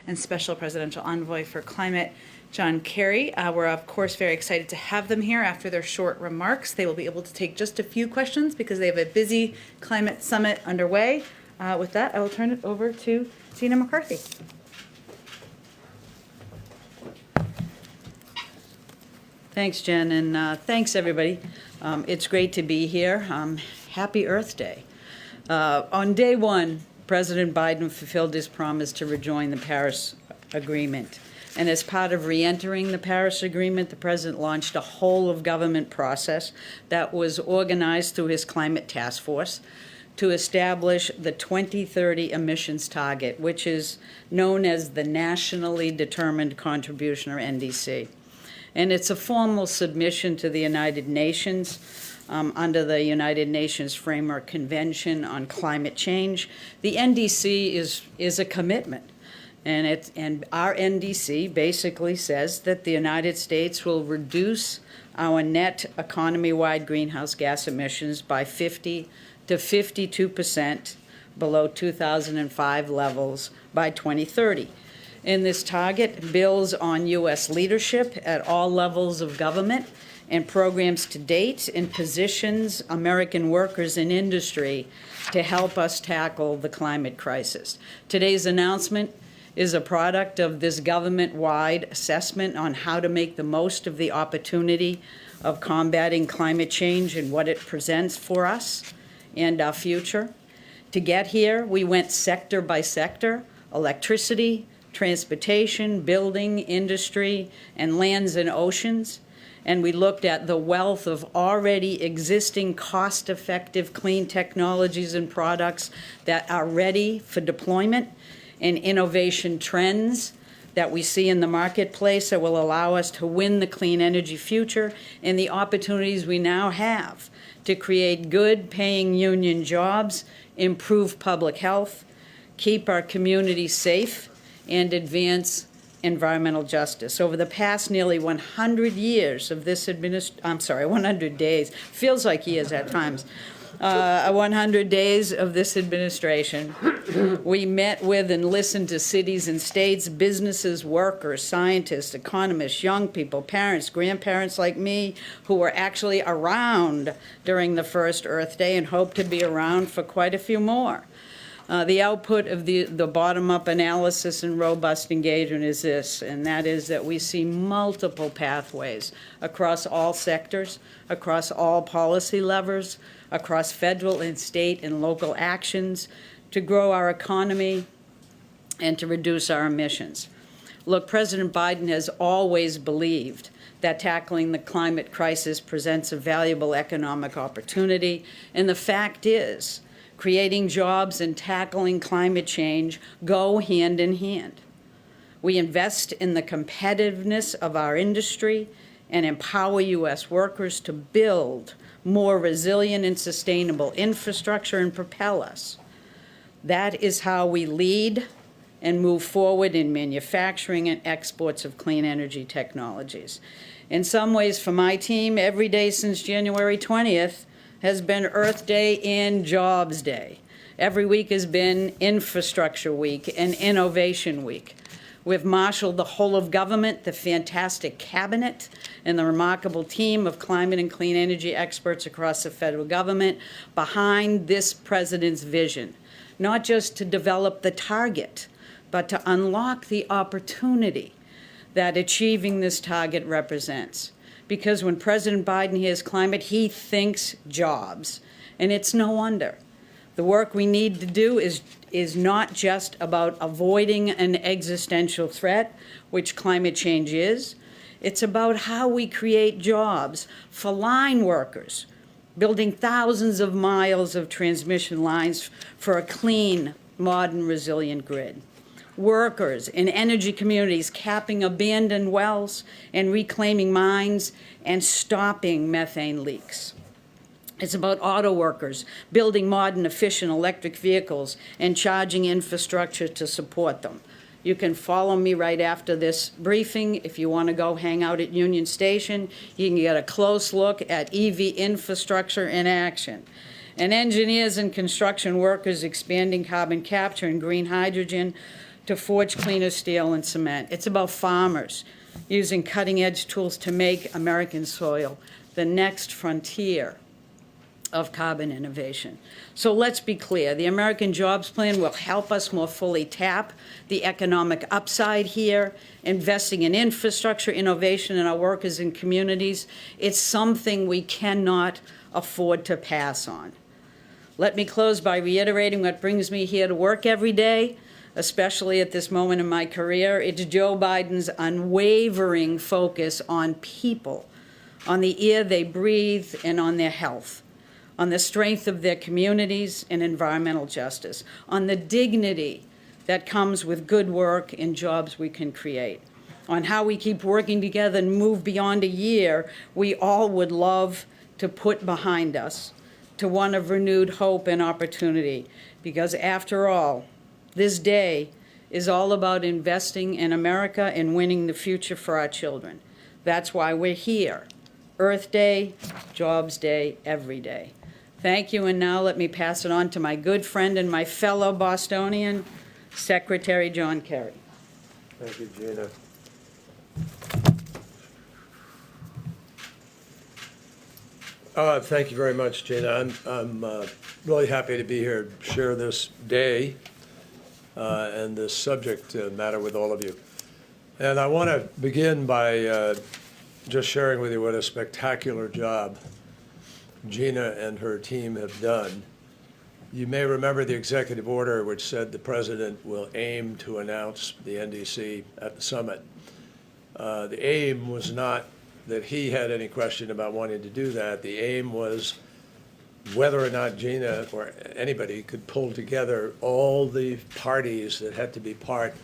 and Special Presidential Envoy for Climate, John Kerry. We're, of course, very excited to have them here after their short remarks. They will be able to take just a few questions because they have a busy climate summit underway. With that, I will turn it over to Gina McCarthy. Thanks, Jen, and thanks, everybody. It's great to be here. Happy Earth Day. On day one, President Biden fulfilled his promise to rejoin the Paris Agreement. And as part of re-entering the Paris Agreement, the President launched a whole-of-government process that was organized through his climate task force to establish the 2030 emissions target, which is known as the Nationally Determined Contribution, or NDC. And it's a formal submission to the United Nations under the United Nations Framework Convention on Climate Change. The NDC is a commitment. And our NDC basically says that the United States will reduce our net economy-wide greenhouse gas emissions by 50 to 52% below 2005 levels by 2030. And this target builds on U.S. leadership at all levels of government and programs to date and positions American workers in industry to help us tackle the climate crisis. Today's announcement is a product of this government-wide assessment on how to make the most of the opportunity of combating climate change and what it presents for us and our future. To get here, we went sector by sector: electricity, transportation, building, industry, and lands and oceans. And we looked at the wealth of already existing cost-effective clean technologies and products that are ready for deployment, and innovation trends that we see in the marketplace that will allow us to win the clean energy future, and the opportunities we now have to create good paying union jobs, improve public health, keep our communities safe, and advance environmental justice. Over the past nearly 100 years of this 100 days, feels like years at times, 100 days of this administration, we met with and listened to cities and states, businesses, workers, scientists, economists, young people, parents, grandparents like me, who were actually around during the first Earth Day and hope to be around for quite a few more. The output of the bottom-up analysis and robust engagement is this, and that is that we see multiple pathways across all sectors, across all policy levers, across federal and state and local actions to grow our economy and to reduce our emissions. Look, President Biden has always believed that tackling the climate crisis presents a valuable economic opportunity, and the fact is, creating jobs and tackling climate change go hand in hand. We invest in the competitiveness of our industry and empower U.S. workers to build more resilient and sustainable infrastructure and propel us. That is how we lead and move forward in manufacturing and exports of clean energy technologies. In some ways, for my team, every day since January 20th has been Earth Day and Jobs Day. Every week has been Infrastructure Week and Innovation Week. We've marshaled the whole of government, the fantastic cabinet, and the remarkable team of climate and clean energy experts across the federal government behind this president's vision, not just to develop the target, but to unlock the opportunity that achieving this target represents. Because when President Biden hears climate, he thinks jobs. And it's no wonder. The work we need to do is not just about avoiding an existential threat, which climate change is. It's about how we create jobs for line workers, building thousands of miles of transmission lines for a clean, modern, resilient grid. Workers in energy communities capping abandoned wells and reclaiming mines and stopping methane leaks. It's about auto workers building modern, efficient electric vehicles and charging infrastructure to support them. You can follow me right after this briefing. If you want to go hang out at Union Station, you can get a close look at EV infrastructure in action. And engineers and construction workers expanding carbon capture and green hydrogen to forge cleaner steel and cement. It's about farmers using cutting-edge tools to make American soil the next frontier of carbon innovation. So let's be clear, the American Jobs Plan will help us more fully tap the economic upside here, investing in infrastructure, innovation in our workers and communities. It's something we cannot afford to pass on. Let me close by reiterating what brings me here to work every day, especially at this moment in my career. It's Joe Biden's unwavering focus on people, on the air they breathe, and on their health, on the strength of their communities and environmental justice, on the dignity that comes with good work and jobs we can create, on how we keep working together and move beyond a year we all would love to put behind us, to one of renewed hope and opportunity. Because after all, this day is all about investing in America and winning the future for our children. That's why we're here. Earth Day, Jobs Day, every day. Thank you, and now let me pass it on to my good friend and my fellow Bostonian, Secretary John Kerry. Thank you, Gina. Thank you very much, Gina. I'm really happy to be here to share this day and this subject matter with all of you. And I want to begin by just sharing with you what a spectacular job Gina and her team have done. You may remember the executive order which said the president will aim to announce the NDC at the summit. The aim was not that he had any question about wanting to do that. The aim was whether or not Gina or anybody could pull together all the parties that had to be part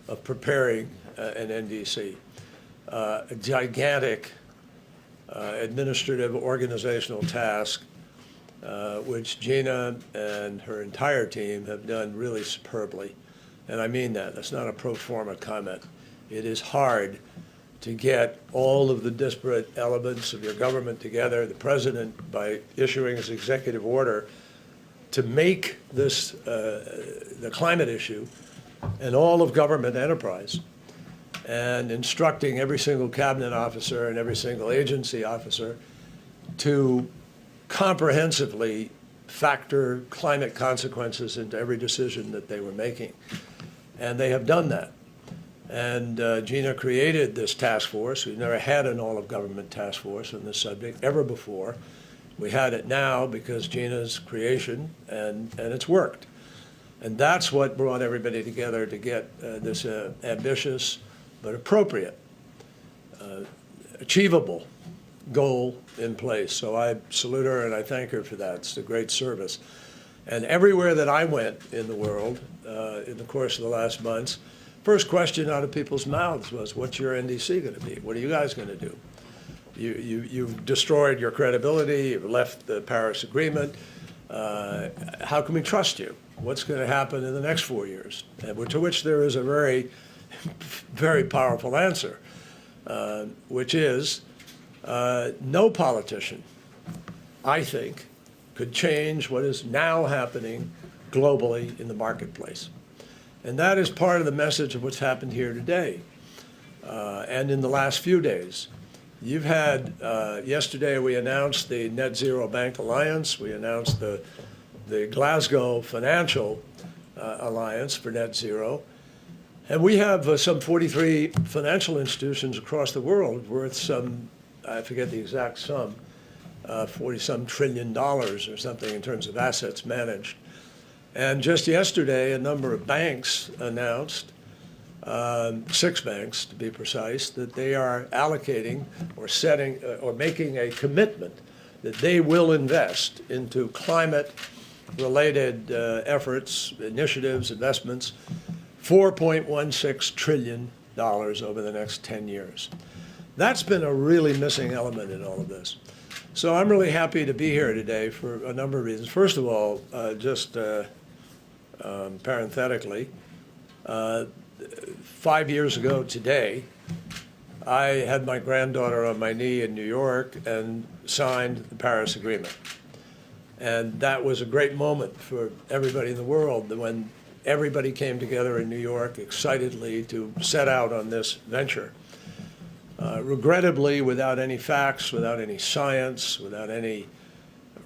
of preparing an NDC. A gigantic administrative organizational task, which Gina and her entire team have done really superbly. And I mean that. That's not a pro forma comment. It is hard to get all of the disparate elements of your government together, the president, by issuing his executive order, to make this the climate issue and all of government enterprise, and instructing every single cabinet officer and every single agency officer to comprehensively factor climate consequences into every decision that they were making. And they have done that. And Gina created this task force. We've never had an all-of-government task force on this subject ever before. We had it now because Gina's creation, and it's worked. And that's what brought everybody together to get this ambitious but appropriate, achievable goal in place. So I salute her and I thank her for that. It's a great service. And everywhere that I went in the world in the course of the last months, first question out of people's mouths was, what's your NDC going to be? What are you guys going to do? You've destroyed your credibility. You've left the Paris Agreement. How can we trust you? What's going to happen in the next 4 years? And to which there is a very, very powerful answer, which is no politician, I think, could change what is now happening globally in the marketplace. And that is part of the message of what's happened here today and in the last few days. You've had, yesterday we announced the Net Zero Bank Alliance. We announced the Glasgow Financial Alliance for Net Zero. And we have some 43 financial institutions across the world worth some, I forget the exact sum, 40-some trillion dollars or something in terms of assets managed. And just yesterday, a number of banks announced, 6 banks to be precise, that they are allocating or setting or making a commitment that they will invest into climate-related efforts, initiatives, investments, $4.16 trillion over the next 10 years. That's been a really missing element in all of this. So I'm really happy to be here today for a number of reasons. First of all, just parenthetically, 5 years ago today, I had my granddaughter on my knee in New York and signed the Paris Agreement. And that was a great moment for everybody in the world when everybody came together in New York excitedly to set out on this venture. Regrettably, without any facts, without any science, without any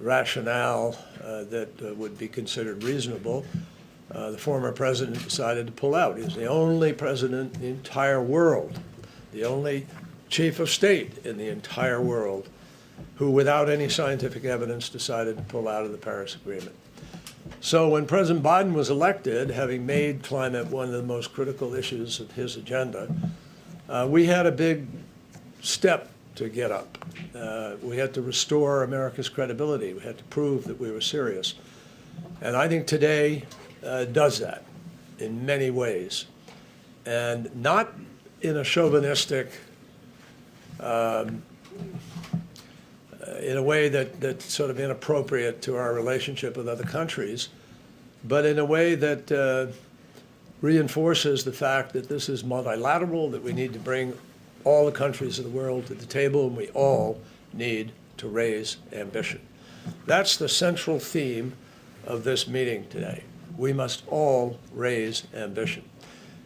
rationale that would be considered reasonable, the former president decided to pull out. He's the only president in the entire world, the only chief of state in the entire world who, without any scientific evidence, decided to pull out of the Paris Agreement. So when President Biden was elected, having made climate one of the most critical issues of his agenda, we had a big step to get up. We had to restore America's credibility. We had to prove that we were serious. And I think today does that in many ways. And not in a chauvinistic, in a way that's sort of inappropriate to our relationship with other countries, but in a way that reinforces the fact that this is multilateral, that we need to bring all the countries of the world to the table, and we all need to raise ambition. That's the central theme of this meeting today. We must all raise ambition.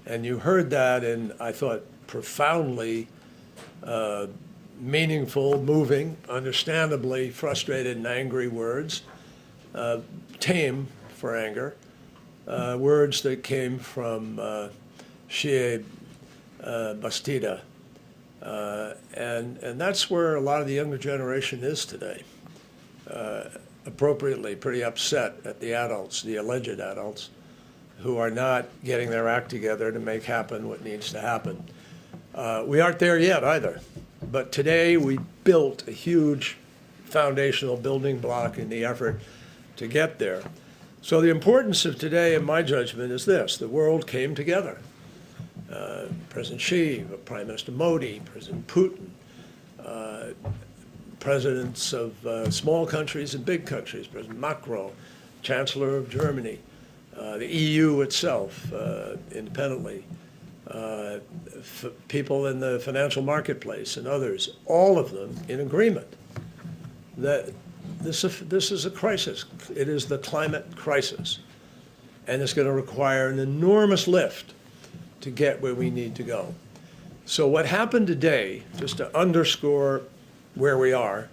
And you heard that in, I thought, profoundly meaningful, moving, understandably frustrated and angry words, tame for anger, words that came from Shea Bastida. And that's where a lot of the younger generation is today, appropriately pretty upset at the adults, the alleged adults, who are not getting their act together to make happen what needs to happen. We aren't there yet either, but today we built a huge foundational building block in the effort to get there. So the importance of today, in my judgment, is this: the world came together. President Xi, Prime Minister Modi, President Putin, presidents of small countries and big countries, President Macron, Chancellor of Germany, the EU itself, independently, people in the financial marketplace and others, all of them in agreement that this is a crisis. It is the climate crisis, and it's going to require an enormous lift to get where we need to go. So what happened today, just to underscore where we are,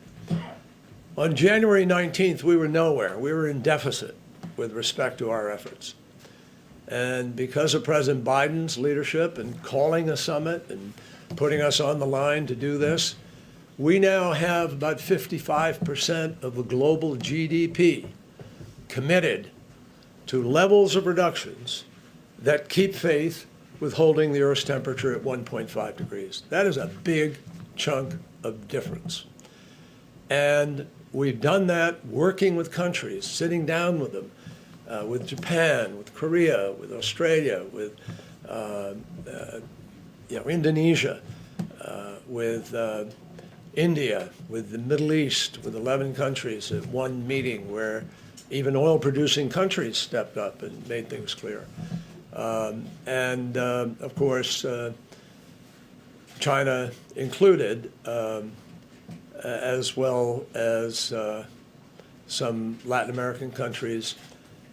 on January 19th, we were nowhere. We were in deficit with respect to our efforts. And because of President Biden's leadership and calling a summit and putting us on the line to do this, we now have about 55% of the global GDP committed to levels of reductions that keep faith with holding the Earth's temperature at 1.5 degrees. That is a big chunk of difference. And we've done that working with countries, sitting down with them, with Japan, with Korea, with Australia, with Indonesia, with India, with the Middle East, with 11 countries at one meeting where even oil-producing countries stepped up and made things clear. Of course, China included, as well as some Latin American countries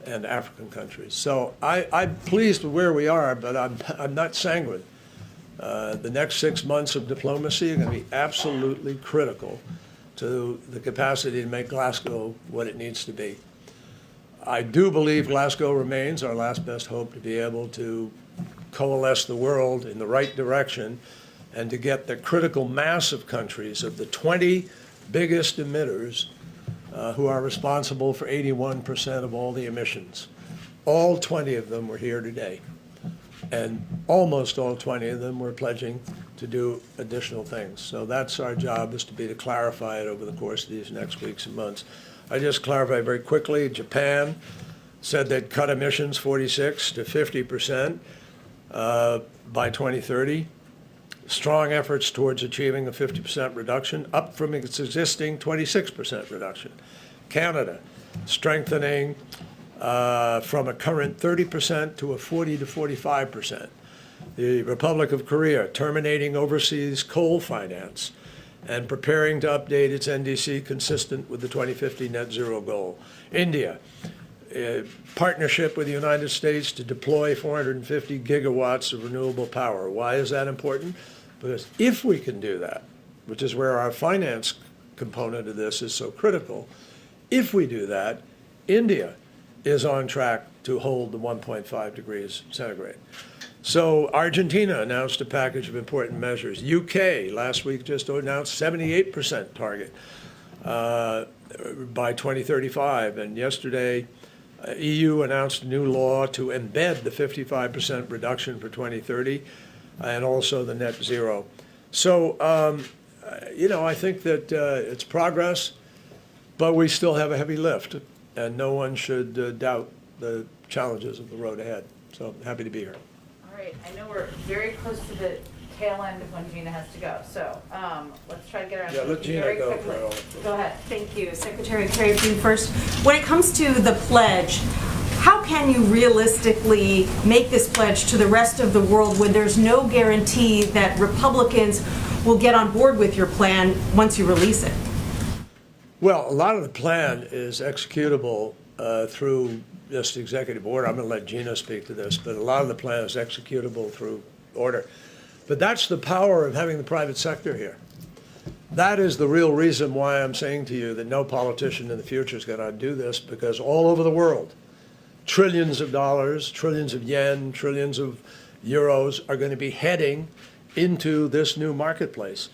and African countries. So I'm pleased with where we are, but I'm not sanguine. The next 6 months of diplomacy are going to be absolutely critical to the capacity to make Glasgow what it needs to be. I do believe Glasgow remains our last best hope to be able to coalesce the world in the right direction and to get the critical mass of countries, of the 20 biggest emitters who are responsible for 81% of all the emissions. All 20 of them were here today. And almost all 20 of them were pledging to do additional things. So that's our job, is to be to clarify it over the course of these next weeks and months. I just clarify very quickly, Japan said they'd cut emissions 46 to 50% by 2030. Strong efforts towards achieving a 50% reduction, up from its existing 26% reduction. Canada strengthening from a current 30% to a 40 to 45%. The Republic of Korea terminating overseas coal finance and preparing to update its NDC consistent with the 2050 net zero goal. India partnership with the United States to deploy 450 gigawatts of renewable power. Why is that important? Because if we can do that, which is where our finance component of this is so critical, if we do that, India is on track to hold the 1.5 degrees centigrade. So Argentina announced a package of important measures. UK last week just announced 78% target by 2035. And yesterday, EU announced a new law to embed the 55% reduction for 2030 and also the net zero. So, I think that it's progress, but we still have a heavy lift, and no one should doubt the challenges of the road ahead. So happy to be here. All right, I know we're very close to the tail end of when Gina has to go, so let's try to get around. Yeah, let Gina very go quickly. for Go ahead. Thank you. Secretary Kerry, you first. When it comes to the pledge, how can you realistically make this pledge to the rest of the world when there's no guarantee that Republicans will get on board with your plan once you release it? Well, a lot of the plan is executable through just executive order. I'm going to let Gina speak to this, but a lot of the plan is executable through order. But that's the power of having the private sector here. That is the real reason why I'm saying to you that no politician in the future is going to do this, because all over the world, trillions of dollars, trillions of yen, trillions of euros are going to be heading into this new marketplace.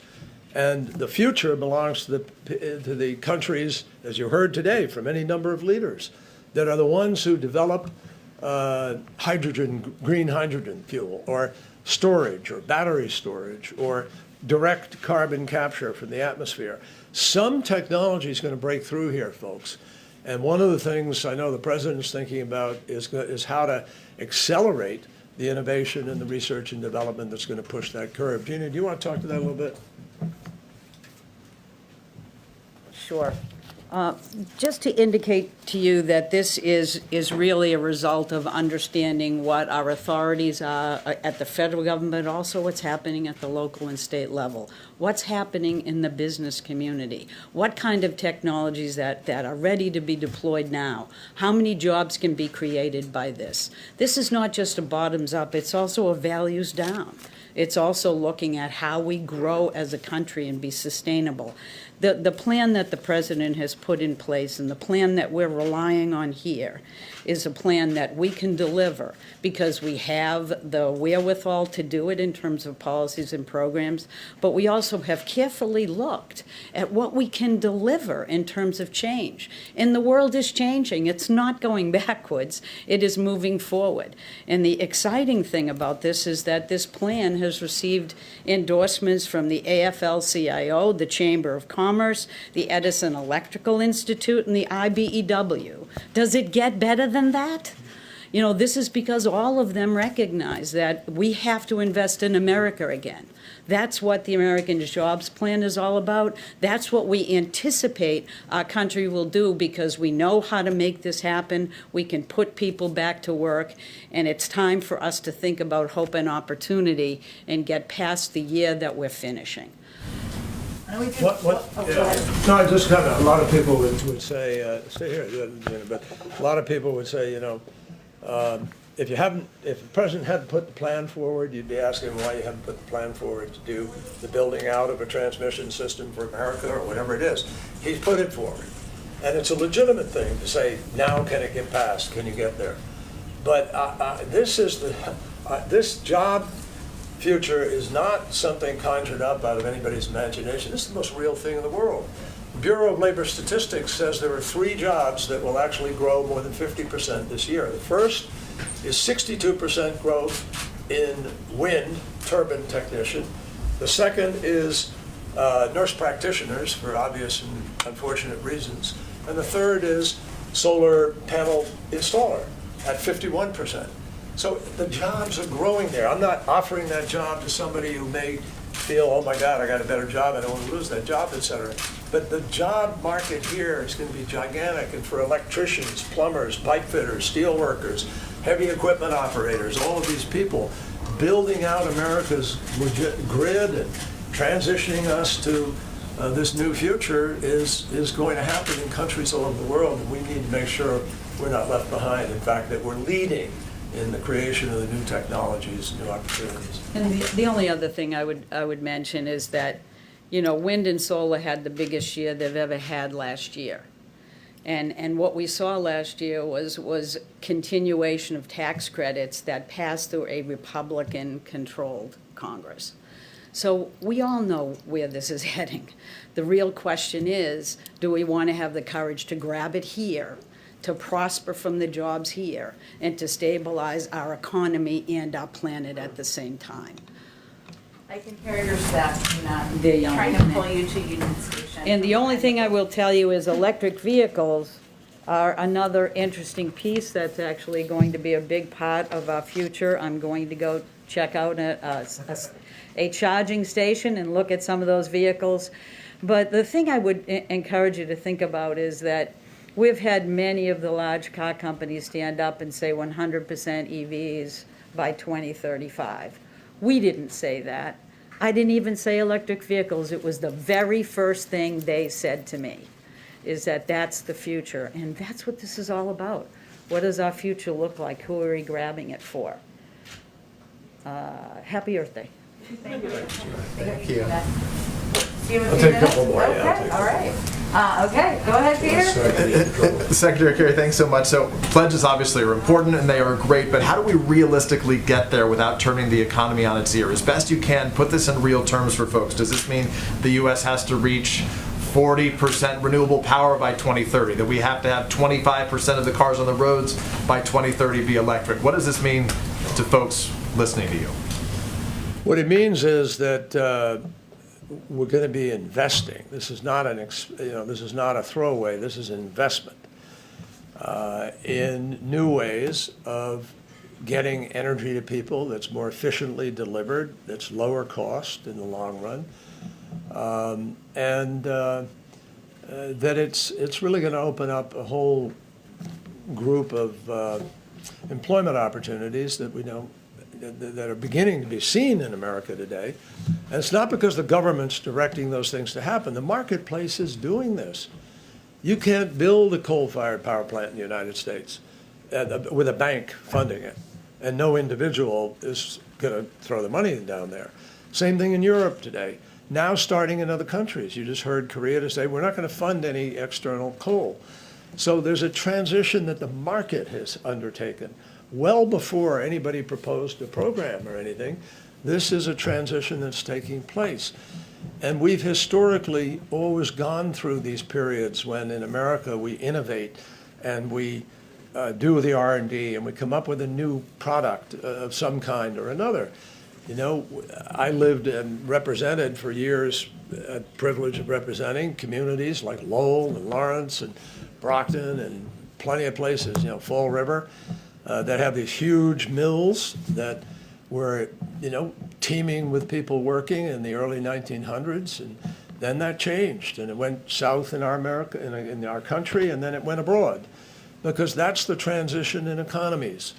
And the future belongs to the countries, as you heard today from any number of leaders, that are the ones who develop hydrogen, green hydrogen fuel, or storage, or battery storage, or direct carbon capture from the atmosphere. Some technology is going to break through here, folks. And one of the things I know the president's thinking about is how to accelerate the innovation and the research and development that's going to push that curve. Gina, do you want to talk to that a little bit? Sure. Just to indicate to you that this is really a result of understanding what our authorities are at the federal government, but also what's happening at the local and state level. What's happening in the business community? What kind of technologies that are ready to be deployed now? How many jobs can be created by this? This is not just a bottoms up, it's also a values down. It's also looking at how we grow as a country and be sustainable. The plan that the president has put in place and the plan that we're relying on here is a plan that we can deliver because we have the wherewithal to do it in terms of policies and programs, but we also have carefully looked at what we can deliver in terms of change. And the world is changing. It's not going backwards. It is moving forward. And the exciting thing about this is that this plan has received endorsements from the AFL-CIO, the Chamber of Commerce, the Edison Electrical Institute, and the IBEW. Does it get better than that? You know, this is because all of them recognize that we have to invest in America again. That's what the American Jobs Plan is all about. That's what we anticipate our country will do because we know how to make this happen. We can put people back to work, and it's time for us to think about hope and opportunity and get past the year that we're finishing. No, I just kind of, a lot of people would say, stay here, Gina, but a lot of people would say, you know, if the president hadn't put the plan forward, you'd be asking why you haven't put the plan forward to do the building out of a transmission system for America or whatever it is. He's put it forward. And it's a legitimate thing to say, now can it get passed? Can you get there? But this job future is not something conjured up out of anybody's imagination. This is the most real thing in the world. The Bureau of Labor Statistics says there are 3 jobs that will actually grow more than 50% this year. The first is 62% growth in wind turbine technician. The second is nurse practitioners for obvious and unfortunate reasons. And the third is solar panel installer at 51%. So the jobs are growing there. I'm not offering that job to somebody who may feel, oh my God, I got a better job, I don't want to lose that job, et cetera. But the job market here is going to be gigantic, and for electricians, plumbers, pipe fitters, steel workers, heavy equipment operators, all of these people, building out America's grid and transitioning us to this new future is going to happen in countries all over the world, and we need to make sure we're not left behind. In fact, that we're leading in the creation of the new technologies, new opportunities. And the only other thing I would mention is that, you know, wind and solar had the biggest year they've ever had last year. And what we saw last year was continuation of tax credits that passed through a Republican-controlled Congress. So we all know where this is heading. The real question is, do we want to have the courage to grab it here, to prosper from the jobs here, and to stabilize our economy and our planet at the same time? I can hear your staff They're yelling trying at to me. pull you to Union Station. And the only thing I will tell you is electric vehicles are another interesting piece that's actually going to be a big part of our future. I'm going to go check out a charging station and look at some of those vehicles. But the thing I would encourage you to think about is that we've had many of the large car companies stand up and say 100% EVs by 2035. We didn't say that. I didn't even say electric vehicles. It was the very first thing they said to me, is that that's the future. And that's what this is all about. What does our future look like? Who are we grabbing it for? Happy Earth Day. Thank you. Thank you. Do you have I'll a few take a couple minutes? more, yeah, I'll Okay, take all right. Okay, go ahead, Peter. Secretary Kerry, thanks so much. So pledges obviously are important and they are great, but how do we realistically get there without turning the economy on its ear? As best you can, put this in real terms for folks. Does this mean the U.S. has to reach 40% renewable power by 2030, that we have to have 25% of the cars on the roads by 2030 be electric? What does this mean to folks listening to you? What it means is that we're going to be investing. This is not this is not a throwaway. This is an investment in new ways of getting energy to people that's more efficiently delivered, that's lower cost in the long run, and that it's really going to open up a whole group of employment opportunities that we know that are beginning to be seen in America today. And it's not because the government's directing those things to happen. The marketplace is doing this. You can't build a coal-fired power plant in the United States with a bank funding it, and no individual is going to throw the money down there. Same thing in Europe today. Now starting in other countries. You just heard Korea to say, we're not going to fund any external coal. So there's a transition that the market has undertaken. Well before anybody proposed a program or anything, this is a transition that's taking place. And we've historically always gone through these periods when in America we innovate and we do the R&D and we come up with a new product of some kind or another. You know, I lived and represented for years, a privilege of representing communities like Lowell and Lawrence and Brockton and plenty of places, you know, Fall River, that have these huge mills that were, you know, teeming with people working in the early 1900s, and then that changed, and it went south in our America, in our country, and then it went abroad, because that's the transition in economies,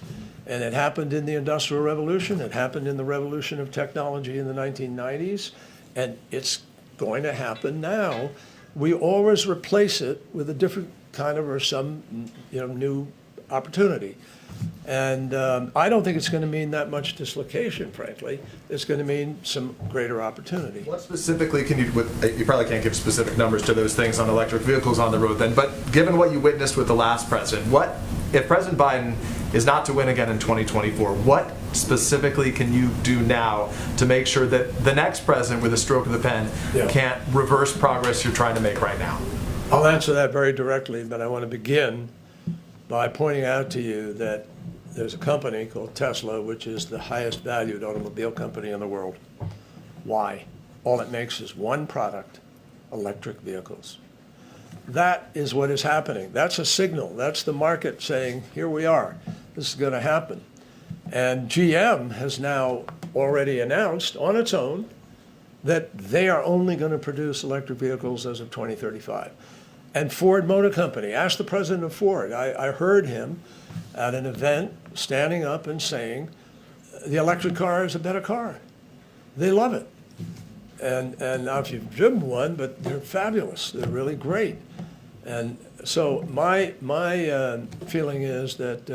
and it happened in the Industrial Revolution, it happened in the revolution of technology in the 1990s, and it's going to happen now. We always replace it with a different kind of or some, you know, new opportunity. And I don't think it's going to mean that much dislocation, frankly. It's going to mean some greater opportunity. What specifically can you, you probably can't give specific numbers to those things on electric vehicles on the road then, but given what you witnessed with the last president, what, if President Biden is not to win again in 2024, what specifically can you do now to make sure that the next president with a stroke of the pen can't reverse progress you're trying to make right now? I'll answer that very directly, but I want to begin by pointing out to you that there's a company called Tesla, which is the highest valued automobile company in the world. Why? All it makes is one product, electric vehicles. That is what is happening. That's a signal. That's the market saying, here we are. This is going to happen. And GM has now already announced on its own that they are only going to produce electric vehicles as of 2035. And Ford Motor Company, ask the president of Ford. I heard him at an event standing up and saying, the electric car is a better car. They love it. And now if you've driven one, but they're fabulous. They're really great. And So my feeling is that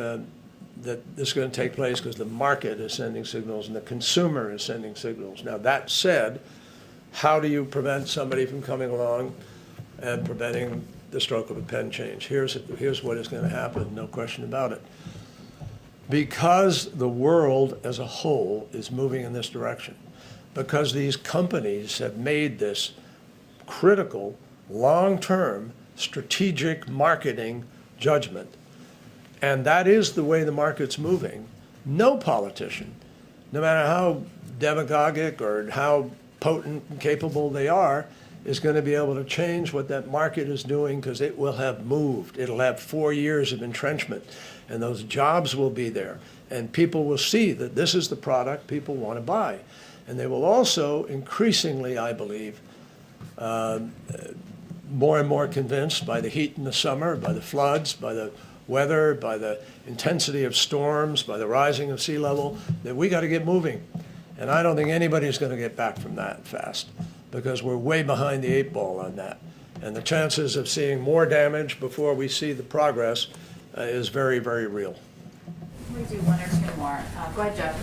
that this is going to take place because the market is sending signals and the consumer is sending signals. Now, that said, how do you prevent somebody from coming along and preventing the stroke of a pen change? Here's what is going to happen, no question about it. Because the world as a whole is moving in this direction, because these companies have made this critical, long-term, strategic marketing judgment, and that is the way the market's moving, no politician, no matter how demagogic or how potent and capable they are, is going to be able to change what that market is doing, because it will have moved. It'll have 4 years of entrenchment, and those jobs will be there. And people will see that this is the product people want to buy. And they will also increasingly, I believe, more and more convinced by the heat in the summer, by the floods, by the weather, by the intensity of storms, by the rising of sea level, that we got to get moving. And I don't think anybody's going to get back from that fast, because we're way behind the 8 ball on that. And the chances of seeing more damage before we see the progress is very, very real. We do one or two more. Go ahead, Jeff.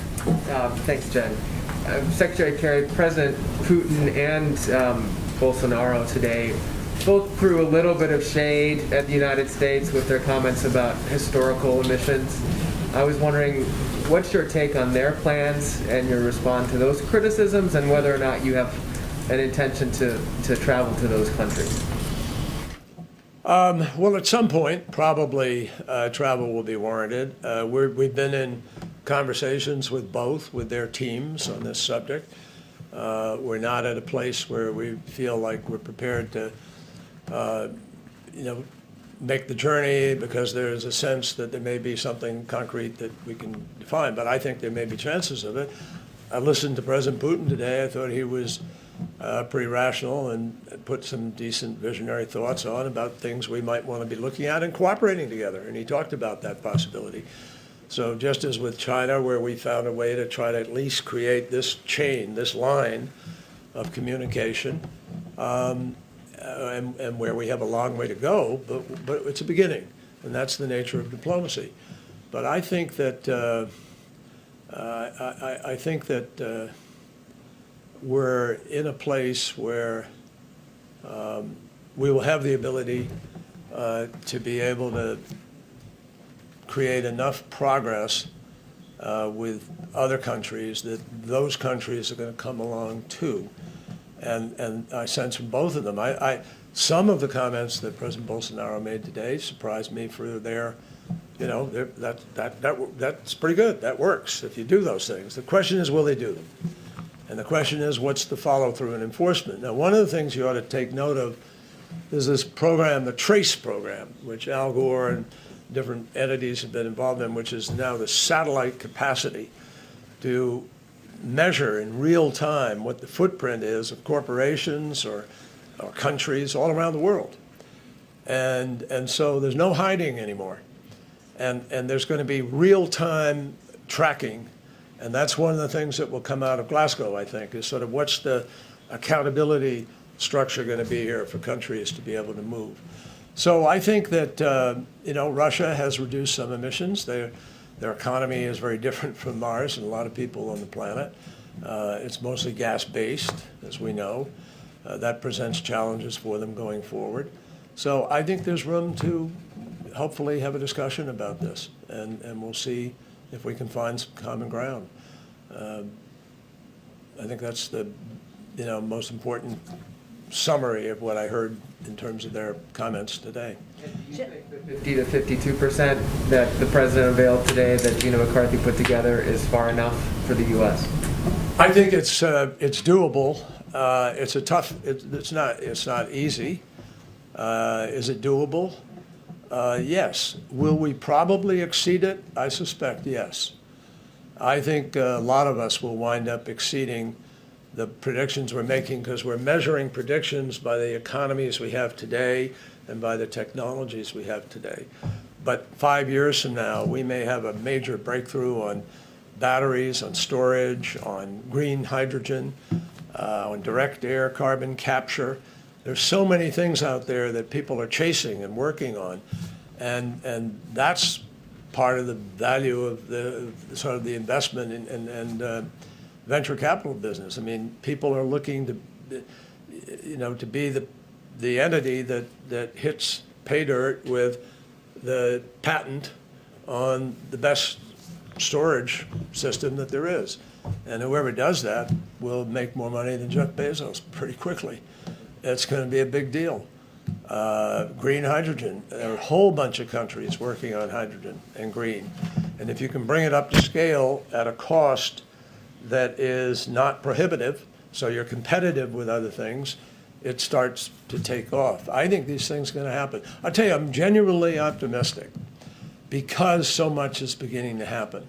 Thanks, Jen. Secretary Kerry, President Putin and Bolsonaro today both threw a little bit of shade at the United States with their comments about historical emissions. I was wondering, what's your take on their plans and your response to those criticisms, and whether or not you have an intention to travel to those countries? Well, at some point, probably travel will be warranted. We've been in conversations with both, with their teams on this subject. We're not at a place where we feel like we're prepared to, make the journey, because there's a sense that there may be something concrete that we can define. But I think there may be chances of it. I listened to President Putin today. I thought he was pretty rational and put some decent visionary thoughts on about things we might want to be looking at and cooperating together. And he talked about that possibility. So just as with China, where we found a way to try to at least create this chain, this line of communication, and where we have a long way to go, but it's a beginning, and that's the nature of diplomacy. But I think that we're in a place where we will have the ability to be able to create enough progress with other countries that those countries are going to come along too. And I sense from both of them, some of the comments that President Bolsonaro made today surprised me for their, that's pretty good. That works if you do those things. The question is, will they do them? And the question is, what's the follow-through and enforcement? Now, one of the things you ought to take note of is this program, the TRACE program, which Al Gore and different entities have been involved in, which is now the satellite capacity to measure in real time what the footprint is of corporations or countries all around the world. And so there's no hiding anymore. And there's going to be real-time tracking. And that's one of the things that will come out of Glasgow, I think, is sort of what's the accountability structure going to be here for countries to be able to move. So I think that, Russia has reduced some emissions. Their economy is very different from ours and a lot of people on the planet. It's mostly gas-based, as we know. That presents challenges for them going forward. So I think there's room to hopefully have a discussion about this, and we'll see if we can find some common ground. I think that's the most important summary of what I heard in terms of their comments today. Do you think the 50 to 52% that the president unveiled today, that Gina McCarthy put together, is far enough for the U.S.? I think it's doable. It's not easy. Is it doable? Yes. Will we probably exceed it? I suspect yes. I think a lot of us will wind up exceeding the predictions we're making, because we're measuring predictions by the economies we have today and by the technologies we have today. But 5 years from now, we may have a major breakthrough on batteries, on storage, on green hydrogen, on direct air carbon capture. There's so many things out there that people are chasing and working on, and that's part of the value of the sort of the investment and venture capital business. I mean, people are looking to, to be the entity that hits pay dirt with the patent on the best storage system that there is. And whoever does that will make more money than Jeff Bezos pretty quickly. It's going to be a big deal. Green hydrogen, there are a whole bunch of countries working on hydrogen and green. And if you can bring it up to scale at a cost that is not prohibitive, so you're competitive with other things, it starts to take off. I think these things are going to happen. I'll tell you, I'm genuinely optimistic because so much is beginning to happen.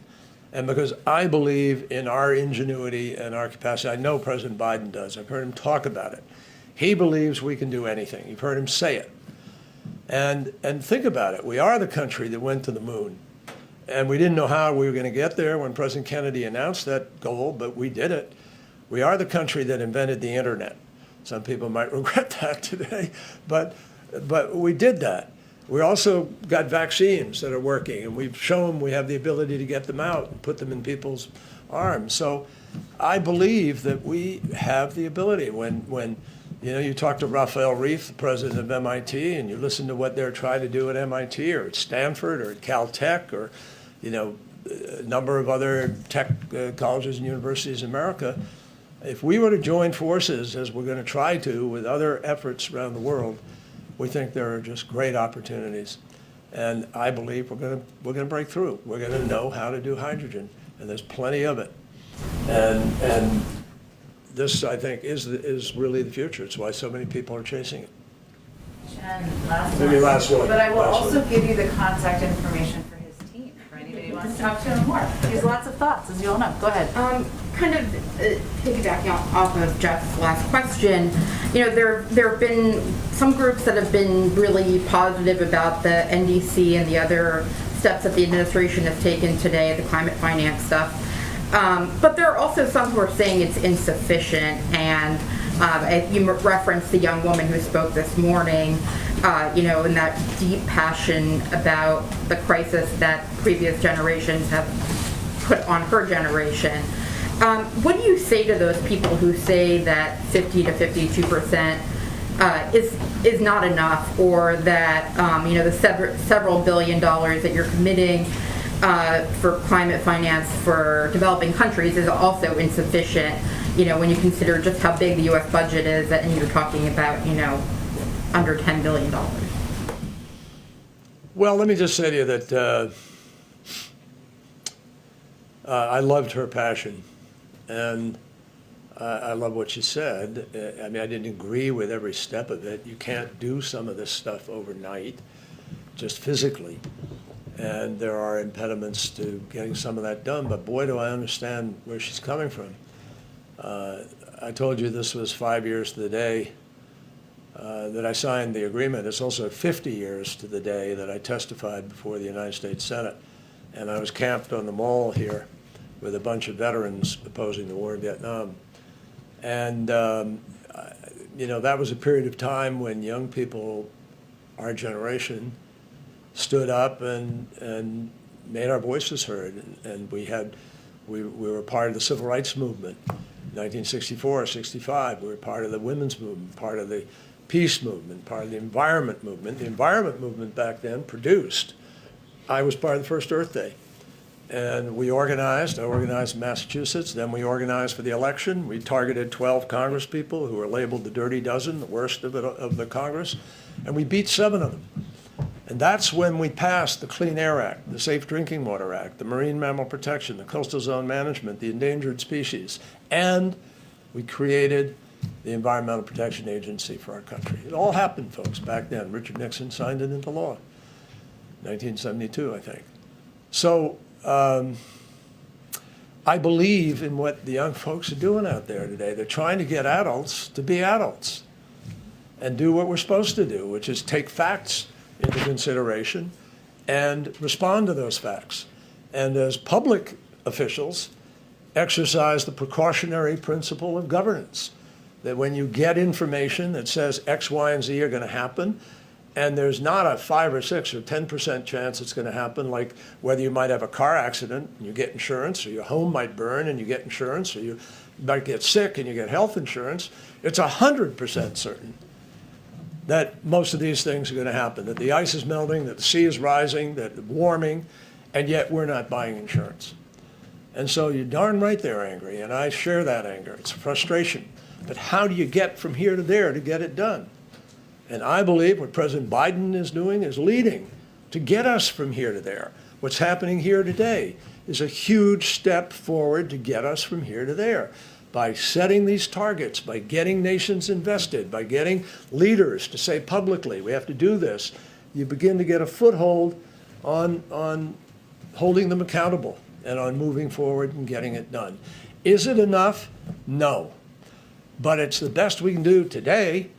And because I believe in our ingenuity and our capacity. I know President Biden does. I've heard him talk about it. He believes we can do anything. You've heard him say it. And think about it. We are the country that went to the moon. And we didn't know how we were going to get there when President Kennedy announced that goal, but we did it. We are the country that invented the internet. Some people might regret that today, but we did that. We also got vaccines that are working, and we've shown we have the ability to get them out and put them in people's arms. So I believe that we have the ability. When you talk to Raphael Reif, the president of MIT, and you listen to what they're trying to do at MIT or at Stanford or at Caltech or, a number of other tech colleges and universities in America, if we were to join forces, as we're going to try to with other efforts around the world, we think there are just great opportunities. And I believe we're going to break through. We're going to know how to do hydrogen, and there's plenty of it. And this, I think, is really the future. It's why so many people are chasing it. And last Maybe one. last one. But I will Last also one. give you the contact information for his team, for anybody who wants to talk to him more. He has lots of thoughts, as you all know. Go ahead. Kind of piggybacking off of Jeff's last question, there have been some groups that have been really positive about the NDC and the other steps that the administration has taken today, the climate finance stuff. But there are also some who are saying it's insufficient, and you referenced the young woman who spoke this morning, in that deep passion about the crisis that previous generations have put on her generation. What do you say to those people who say that 50 to 52% is not enough, or that the several billion dollars that you're committing for climate finance for developing countries is also insufficient? When you consider just how big the U.S. budget is, and you're talking about under $10 billion. Well, let me just say to you that I loved her passion. And I love what she said. I mean, I didn't agree with every step of it. You can't do some of this stuff overnight, just physically. And there are impediments to getting some of that done. But boy, do I understand where she's coming from. I told you this was 5 years to the day that I signed the agreement. It's also 50 years to the day that I testified before the United States Senate. And I was camped on the mall here with a bunch of veterans opposing the war in Vietnam. And, that was a period of time when young people, our generation, stood up and made our voices heard. And we were part of the civil rights movement. 1964, 65, we were part of the women's movement, part of the peace movement, part of the environment movement. The environment movement back then produced, I was part of the first Earth Day. And I organized in Massachusetts, then we organized for the election. We targeted 12 Congress people who were labeled the Dirty Dozen, the worst of the Congress, and we beat 7 of them. And that's when we passed the Clean Air Act, the Safe Drinking Water Act, the Marine Mammal Protection, the Coastal Zone Management, the Endangered Species, and we created the Environmental Protection Agency for our country. It all happened, folks, back then. Richard Nixon signed it into law, 1972, I think. So I believe in what the young folks are doing out there today. They're trying to get adults to be adults and do what we're supposed to do, which is take facts into consideration and respond to those facts. And as public officials, exercise the precautionary principle of governance. that when you get information that says X, Y, and Z are going to happen, and there's not a 5 or 6 or 10% chance it's going to happen, like whether you might have a car accident and you get insurance, or your home might burn and you get insurance, or you might get sick and you get health insurance. It's 100% certain that most of these things are going to happen, that the ice is melting, that the sea is rising, that it's warming, and yet we're not buying insurance. And so you're darn right they're angry, and I share that anger. It's a frustration. But how do you get from here to there to get it done? And I believe what President Biden is doing is leading to get us from here to there. What's happening here today is a huge step forward to get us from here to there. By setting these targets, by getting nations invested, by getting leaders to say publicly, we have to do this, you begin to get a foothold on holding them accountable and on moving forward and getting it done. Is it enough? No. But it's the best we can do today,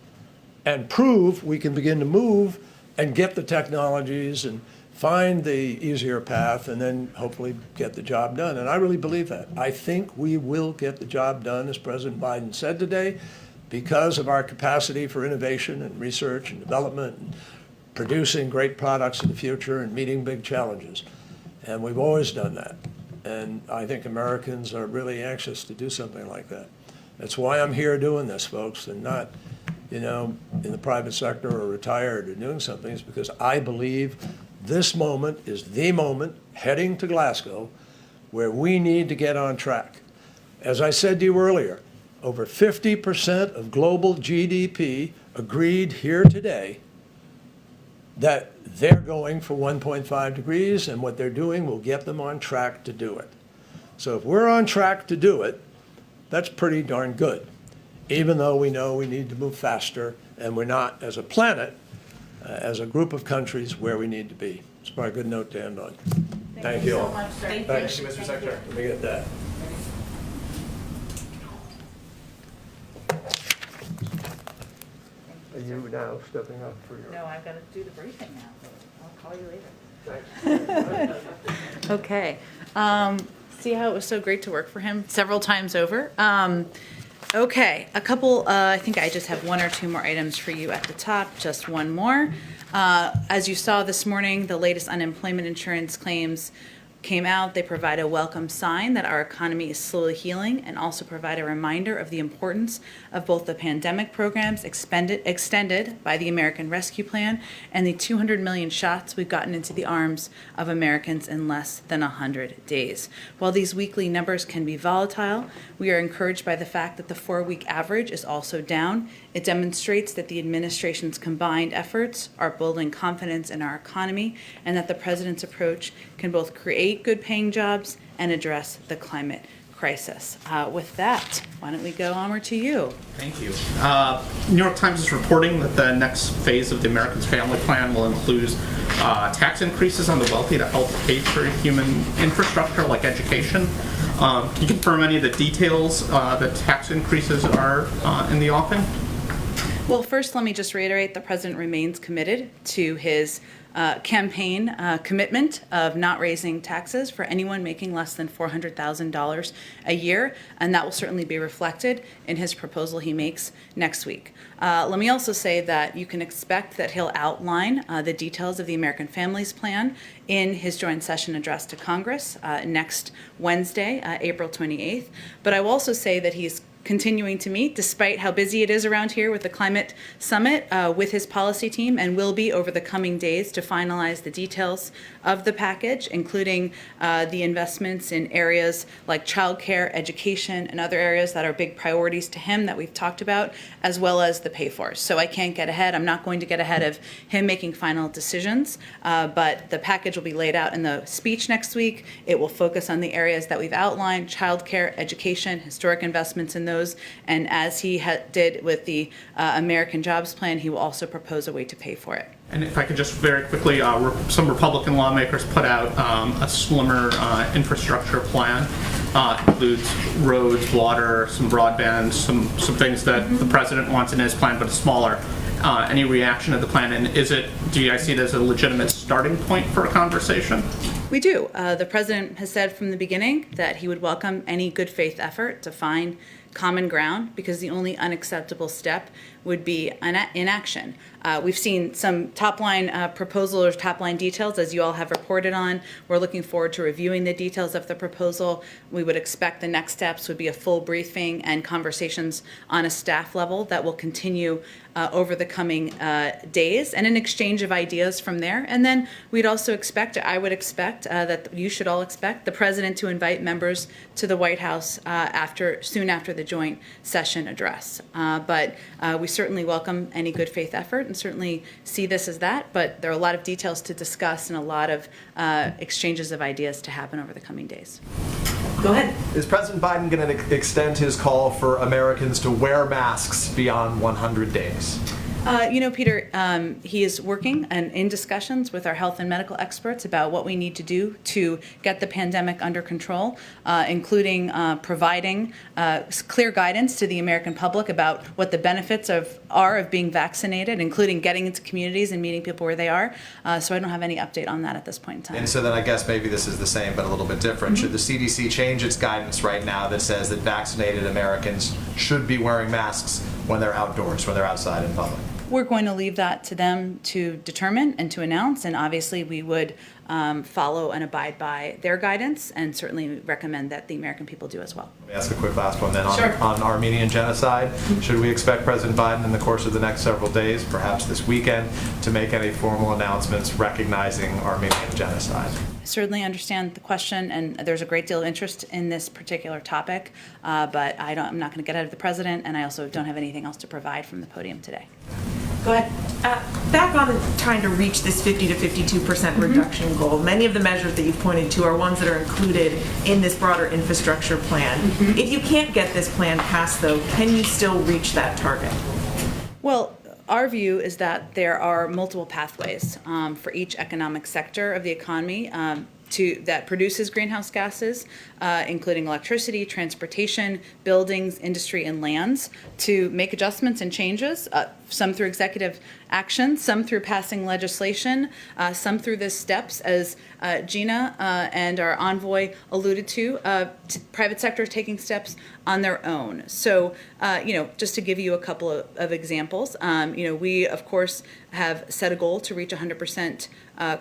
and prove we can begin to move and get the technologies and find the easier path and then hopefully get the job done. And I really believe that. I think we will get the job done, as President Biden said today, because of our capacity for innovation and research and development and producing great products in the future and meeting big challenges. And we've always done that. And I think Americans are really anxious to do something like that. That's why I'm here doing this, folks, and not, in the private sector or retired or doing something. It's because I believe this moment is the moment heading to Glasgow where we need to get on track. As I said to you earlier, over 50% of global GDP agreed here today that they're going for 1.5 degrees, and what they're doing will get them on track to do it. So if we're on track to do it, that's pretty darn good, even though we know we need to move faster, and we're not, as a planet, as a group of countries, where we need to be. It's probably a good note to end on. Thank you so all. much, sir. Thanks. Thank you, Mr. Secretary. Let me get that. Are you now stepping up for your... No, I've got to do the briefing now. I'll call you later. Thanks. Okay. See how it was so great to work for him several times over? Okay, a couple, I think I just have one or two more items for you at the top, just one more. As you saw this morning, the latest unemployment insurance claims came out. They provide a welcome sign that our economy is slowly healing, and also provide a reminder of the importance of both the pandemic programs extended by the American Rescue Plan and the 200 million shots we've gotten into the arms of Americans in less than 100 days. While these weekly numbers can be volatile, we are encouraged by the fact that the 4-week average is also down. It demonstrates that the administration's combined efforts are building confidence in our economy, and that the president's approach can both create good-paying jobs and address the climate crisis. With that, why don't we go onward to you? Thank you. New York Times is reporting that the next phase of the Americans Family Plan will include tax increases on the wealthy to help pay for human infrastructure like education. Can you confirm any of the details that tax increases are in the offing? Well, first, let me just reiterate the president remains committed to his campaign commitment of not raising taxes for anyone making less than $400,000 a year, and that will certainly be reflected in his proposal he makes next week. Let me also say that you can expect that he'll outline the details of the American Families Plan in his joint session address to Congress next Wednesday, April 28th. But I will also say that he's continuing to meet, despite how busy it is around here with the climate summit, with his policy team, and will be over the coming days to finalize the details of the package, including the investments in areas like childcare, education, and other areas that are big priorities to him that we've talked about, as well as the pay-fors. So I can't get ahead. I'm not going to get ahead of him making final decisions, but the package will be laid out in the speech next week. It will focus on the areas that we've outlined: childcare, education, historic investments in those, and as he did with the American Jobs Plan, he will also propose a way to pay for it. And if I could just very quickly, some Republican lawmakers put out a slimmer infrastructure plan. Includes roads, water, some broadband, some things that the president wants in his plan, but it's smaller. Any reaction to the plan, and do you guys see it as a legitimate starting point for a conversation? We do. The president has said from the beginning that he would welcome any good faith effort to find common ground, because the only unacceptable step would be inaction. We've seen some top-line proposal or top-line details, as you all have reported on. We're looking forward to reviewing the details of the proposal. We would expect the next steps would be a full briefing and conversations on a staff level that will continue over the coming days, and an exchange of ideas from there. And then we'd also expect, I would expect, that you should all expect the president to invite members to the White House soon after the joint session address. But we certainly welcome any good faith effort and certainly see this as that. But there are a lot of details to discuss and a lot of exchanges of ideas to happen over the coming days. Go ahead. Is President Biden going to extend his call for Americans to wear masks beyond 100 days? Peter, he is working and in discussions with our health and medical experts about what we need to do to get the pandemic under control, including providing clear guidance to the American public about what the benefits are of being vaccinated, including getting into communities and meeting people where they are. So I don't have any update on that at this point in time. And so then I guess maybe this is the same but a little bit different. Should the CDC change its guidance right now that says that vaccinated Americans should be wearing masks when they're outdoors, when they're outside in public? We're going to leave that to them to determine and to announce, and obviously we would follow and abide by their guidance, and certainly recommend that the American people do as well. Let me ask a quick last one then Sure. on Armenian genocide. Should we expect President Biden in the course of the next several days, perhaps this weekend, to make any formal announcements recognizing Armenian genocide? I certainly understand the question, and there's a great deal of interest in this particular topic, but I'm not going to get ahead of the president, and I also don't have anything else to provide from the podium today. Go ahead. Back on trying to reach this 50 to 52% reduction goal, many of the measures that you've pointed to are ones that are included in this broader infrastructure plan. If you can't get this plan passed, though, can you still reach that target? Well, our view is that there are multiple pathways for each economic sector of the economy that produces greenhouse gases, including electricity, transportation, buildings, industry, and lands, to make adjustments and changes, some through executive action, some through passing legislation, some through the steps, as Gina and our envoy alluded to private sector taking steps on their own. So, just to give you a couple of examples, we, of course, have set a goal to reach 100%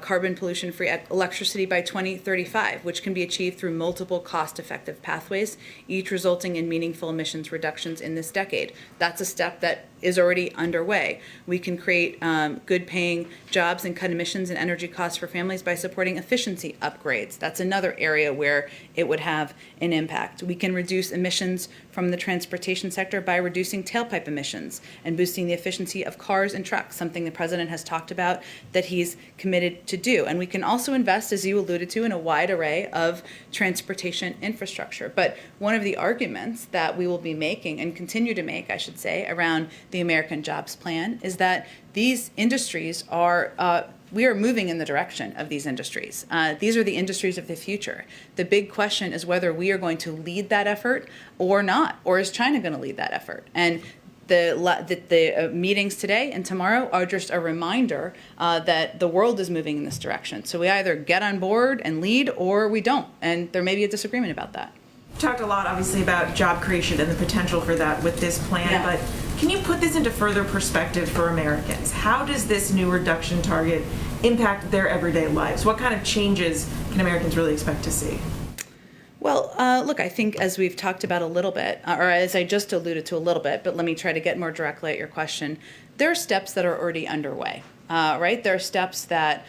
carbon pollution-free electricity by 2035, which can be achieved through multiple cost-effective pathways, each resulting in meaningful emissions reductions in this decade. That's a step that is already underway. We can create good-paying jobs and cut emissions and energy costs for families by supporting efficiency upgrades. That's another area where it would have an impact. We can reduce emissions from the transportation sector by reducing tailpipe emissions and boosting the efficiency of cars and trucks, something the president has talked about that he's committed to do. And we can also invest, as you alluded to, in a wide array of transportation infrastructure. But one of the arguments that we will be making, and continue to make, I should say, around the American Jobs Plan is that these industries we are moving in the direction of these industries. These are the industries of the future. The big question is whether we are going to lead that effort or not, or is China going to lead that effort? And the meetings today and tomorrow are just a reminder that the world is moving in this direction. So we either get on board and lead, or we don't, and there may be a disagreement about that. You talked a lot, obviously, about job creation and the potential for that with this plan, but can you put this into further perspective for Americans? How does this new reduction target impact their everyday lives? What kind of changes can Americans really expect to see? Well, look, I think as we've talked about a little bit, or as I just alluded to a little bit, but let me try to get more directly at your question, there are steps that are already underway. Right? There are steps that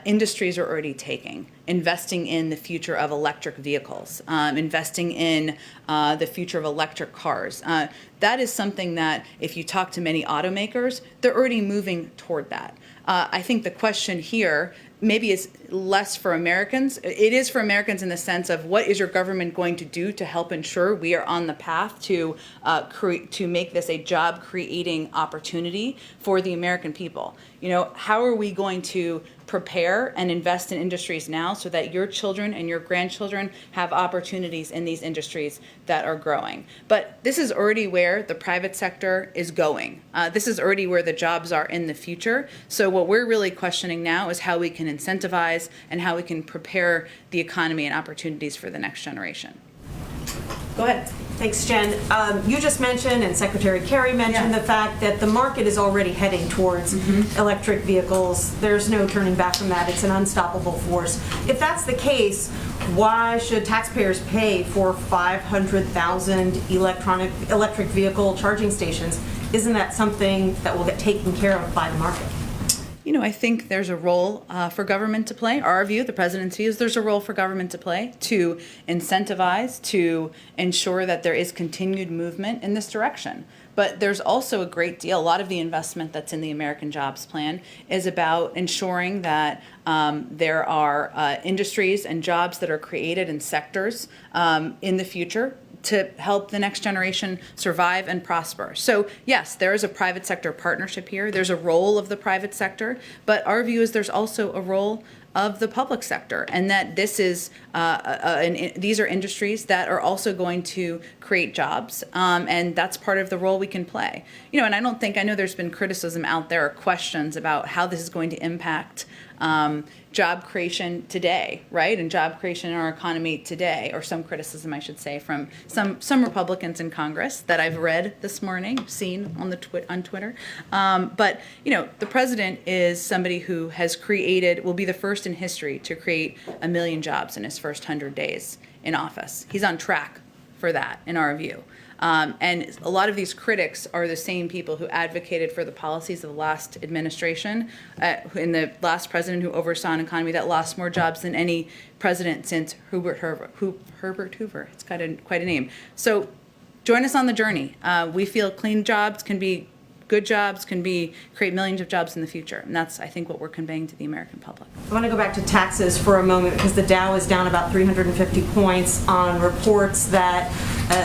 industries are already taking, investing in the future of electric vehicles, investing in the future of electric cars. That is something that if you talk to many automakers, they're already moving toward that. I think the question here maybe is less for Americans. It is for Americans in the sense of what is your government going to do to help ensure we are on the path to make this a job-creating opportunity for the American people. How are we going to prepare and invest in industries now so that your children and your grandchildren have opportunities in these industries that are growing? But this is already where the private sector is going. This is already where the jobs are in the future. So what we're really questioning now is how we can incentivize and how we can prepare the economy and opportunities for the next generation. Go ahead. Thanks, Jen. You just mentioned, and Secretary Kerry mentioned, the fact that the market is already heading towards electric vehicles. There's no turning back from that. It's an unstoppable force. If that's the case, why should taxpayers pay for 500,000 electric vehicle charging stations? Isn't that something that will get taken care of by the market? You know, I think there's a role for government to play. Our view, the president's view, is there's a role for government to play to incentivize, to ensure that there is continued movement in this direction. But there's also a great deal, a lot of the investment that's in the American Jobs Plan is about ensuring that there are industries and jobs that are created in sectors in the future to help the next generation survive and prosper. So yes, there is a private sector partnership here. There's a role of the private sector, but our view is there's also a role of the public sector, and that this is these are industries that are also going to create jobs, and that's part of the role we can play. You know, and I know there's been criticism out there or questions about how this is going to impact job creation today, right? And job creation in our economy today, or some criticism, I should say, from some Republicans in Congress that I've read this morning, seen on on Twitter. But you know, the president is somebody who has will be the first in history to create 1 million jobs in his first 100 days in office. He's on track for that, in our view. And a lot of these critics are the same people who advocated for the policies of the last administration, in the last president who oversaw an economy that lost more jobs than any president since Herbert Hoover. It's got quite a name. So join us on the journey. We feel clean jobs can be good jobs, can create millions of jobs in the future. And that's, I think, what we're conveying to the American public. I want to go back to taxes for a moment because the Dow is down about 350 points on reports that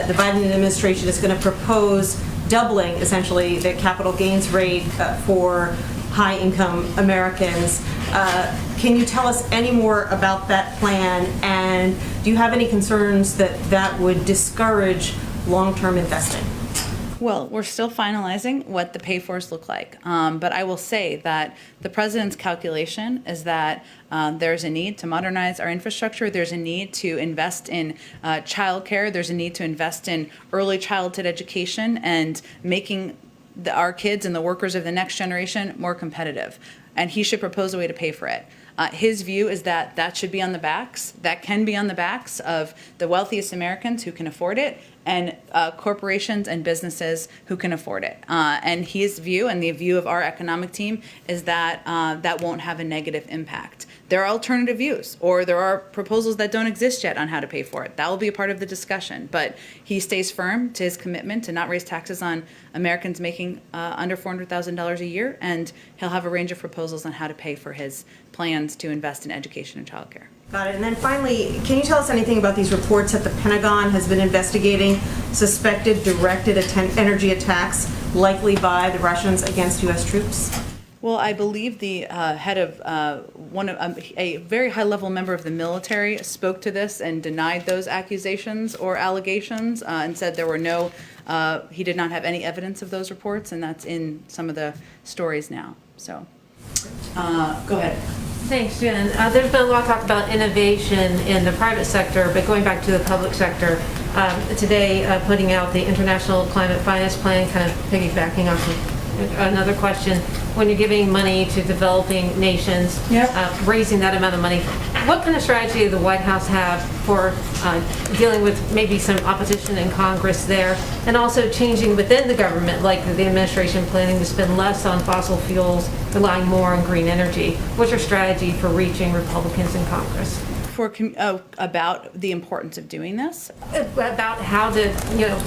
the Biden administration is going to propose doubling, essentially, the capital gains rate for high-income Americans. Can you tell us any more about that plan? And do you have any concerns that that would discourage long-term investing? Well, we're still finalizing what the pay-fors look like. But I will say that the president's calculation is that there's a need to modernize our infrastructure. There's a need to invest in childcare. There's a need to invest in early childhood education and making our kids and the workers of the next generation more competitive. And he should propose a way to pay for it. His view is that can be on the backs of the wealthiest Americans who can afford it, and corporations and businesses who can afford it. And his view, and the view of our economic team, is that that won't have a negative impact. There are alternative views, or there are proposals that don't exist yet on how to pay for it. That will be a part of the discussion. But he stays firm to his commitment to not raise taxes on Americans making under $400,000 a year, and he'll have a range of proposals on how to pay for his plans to invest in education and childcare. Got it. And then finally, can you tell us anything about these reports that the Pentagon has been investigating suspected directed energy attacks likely by the Russians against U.S. troops? Well, I believe the head of a very high-level member of the military spoke to this and denied those accusations or allegations, and said there were he did not have any evidence of those reports, and that's in some of the stories now. So, go ahead. Thanks, Jen. There's been a lot of talk about innovation in the private sector, but going back to the public sector, today putting out the International Climate Finance Plan, kind of piggybacking off of another question, when you're giving money to developing nations, raising that amount of money, what kind of strategy does the White House have for dealing with maybe some opposition in Congress there, and also changing within the government, like the administration planning to spend less on fossil fuels, relying more on green energy? What's your strategy for reaching Republicans in Congress? About the importance of doing this? About how to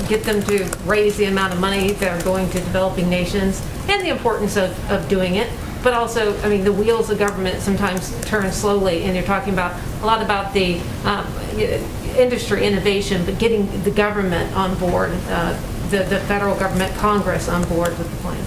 get them to raise the amount of money that are going to developing nations, and the importance of doing it. But also, I mean, the wheels of government sometimes turn slowly, and you're talking about a lot about the industry innovation, but getting the government on board, the federal government, Congress on board with the plan.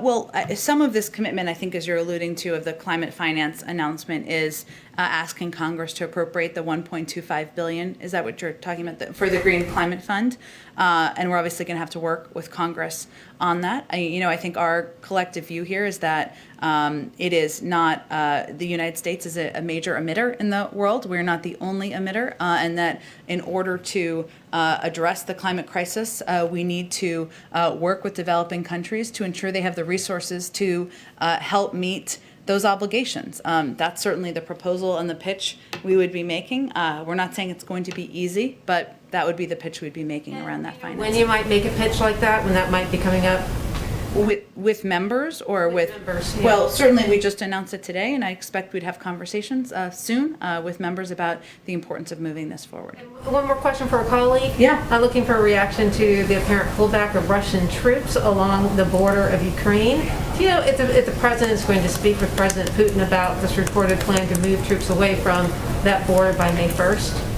Well, some of this commitment, I think, as you're alluding to, of the climate finance announcement is asking Congress to appropriate the $1.25 billion. Is that what you're talking about, for the Green Climate Fund? And we're obviously going to have to work with Congress on that. I think our collective view here is that it is not, the United States is a major emitter in the world. We're not the only emitter, and that in order to address the climate crisis, we need to work with developing countries to ensure they have the resources to help meet those obligations. That's certainly the proposal and the pitch we would be making. We're not saying it's going to be easy, but that would be the pitch we'd be making around that finance. When you might make a pitch like that, when that might be coming up? With members or with members, yeah. Well, certainly we just announced it today, and I expect we'd have conversations soon with members about the importance of moving this forward. One more question for a colleague. Yeah. I'm looking for a reaction to the apparent pullback of Russian troops along the border of Ukraine. Do you know if the president is going to speak with President Putin about this reported plan to move troops away from that border by May 1st?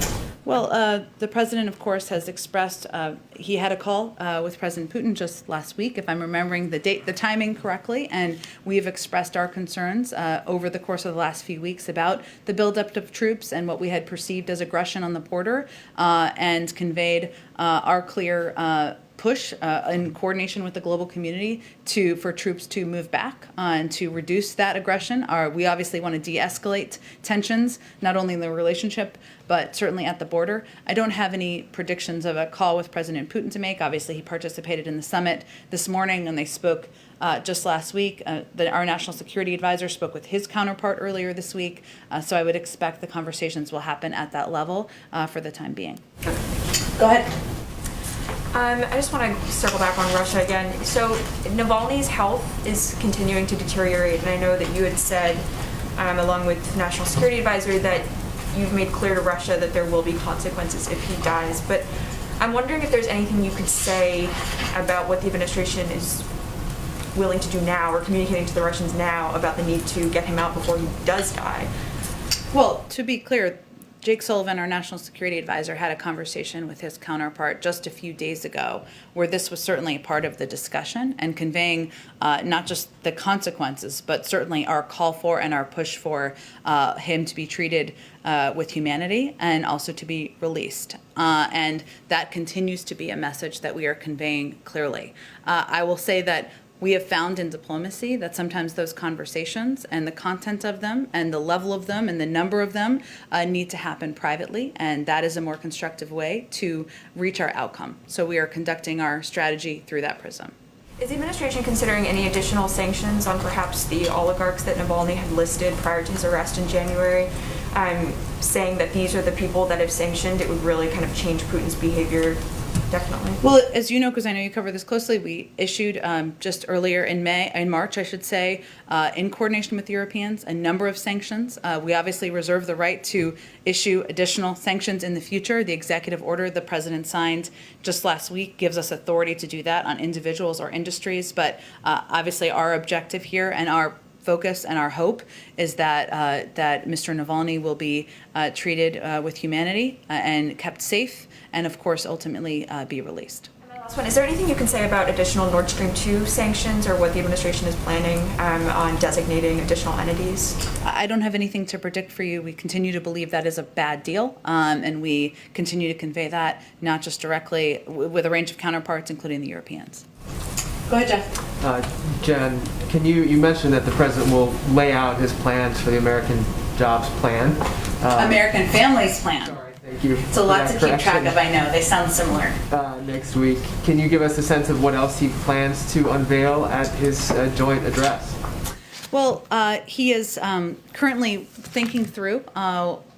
Well, the president, of course, has expressed he had a call with President Putin just last week, if I'm remembering the timing correctly, and we've expressed our concerns over the course of the last few weeks about the buildup of troops and what we had perceived as aggression on the border, and conveyed our clear push in coordination with the global community for troops to move back and to reduce that aggression. We obviously want to de-escalate tensions, not only in the relationship, but certainly at the border. I don't have any predictions of a call with President Putin to make. Obviously, he participated in the summit this morning, and they spoke just last week. Our national security advisor spoke with his counterpart earlier this week, so I would expect the conversations will happen at that level for the time being. Go ahead. I just want to circle back on Russia again. So Navalny's health is continuing to deteriorate, and I know that you had said, along with National Security Advisor, that you've made clear to Russia that there will be consequences if he dies. But I'm wondering if there's anything you could say about what the administration is willing to do now, or communicating to the Russians now, about the need to get him out before he does die. Well, to be clear, Jake Sullivan, our national security advisor, had a conversation with his counterpart just a few days ago where this was certainly part of the discussion and conveying not just the consequences, but certainly our call for and our push for him to be treated with humanity and also to be released. And that continues to be a message that we are conveying clearly. I will say that we have found in diplomacy that sometimes those conversations and the content of them and the level of them and the number of them need to happen privately, and that is a more constructive way to reach our outcome. So we are conducting our strategy through that prism. Is the administration considering any additional sanctions on perhaps the oligarchs that Navalny had listed prior to his arrest in January, saying that these are the people that have sanctioned? It would really kind of change Putin's behavior. Definitely. Well, as you know, because I know you cover this closely, we issued just earlier in March, I should say, in coordination with Europeans, a number of sanctions. We obviously reserve the right to issue additional sanctions in the future. The executive order the president signed just last week gives us authority to do that on individuals or industries. But obviously our objective here and our focus and our hope is that Mr. Navalny will be treated with humanity and kept safe, and of course ultimately be released. And my last one, is there anything you can say about additional Nord Stream 2 sanctions, or what the administration is planning on designating additional entities? I don't have anything to predict for you. We continue to believe that is a bad deal, and we continue to convey that not just directly with a range of counterparts, including the Europeans. Go ahead, Jeff. Jen, you mentioned that the president will lay out his plans for the American Jobs Plan. American Families Plan. Sorry, thank you. It's a lot to keep track of, I know. They sound similar. Next week. Can you give us a sense of what else he plans to unveil at his joint address? Well, he is currently thinking through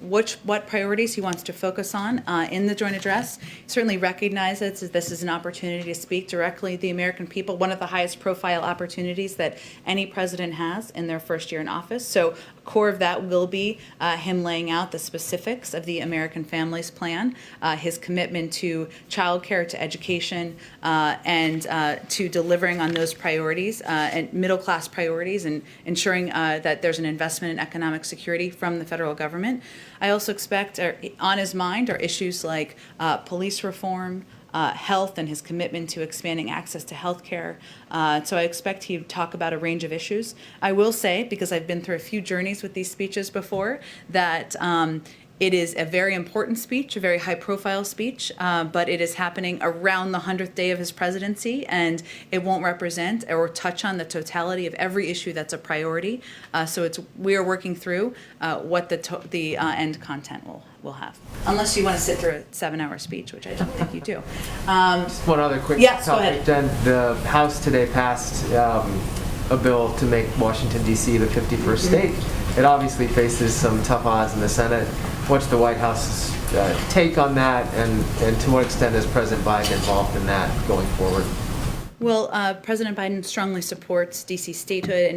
what priorities he wants to focus on in the joint address. He certainly recognizes that this is an opportunity to speak directly to the American people, one of the highest profile opportunities that any president has in their first year in office. So a core of that will be him laying out the specifics of the American Families Plan, his commitment to child care, to education, and to delivering on those priorities and middle-class priorities, and ensuring that there's an investment in economic security from the federal government. I also expect on his mind are issues like police reform, health and his commitment to expanding access to health care. So I expect he'd talk about a range of issues. I will say, because I've been through a few journeys with these speeches before, that it is a very important speech, a very high-profile speech, but it is happening around the 100th day of his presidency, and it won't represent or touch on the totality of every issue that's a priority. So we are working through what the end content will have. Unless you want to sit through a 7-hour speech, which I don't think you do. Just one other quick Yes, go topic, ahead. Jen. The House today passed a bill to make Washington, D.C. the 51st state. It obviously faces some tough odds in the Senate. What's the White House's take on that, and to what extent is President Biden involved in that going forward? Well, President Biden strongly supports D.C. statehood,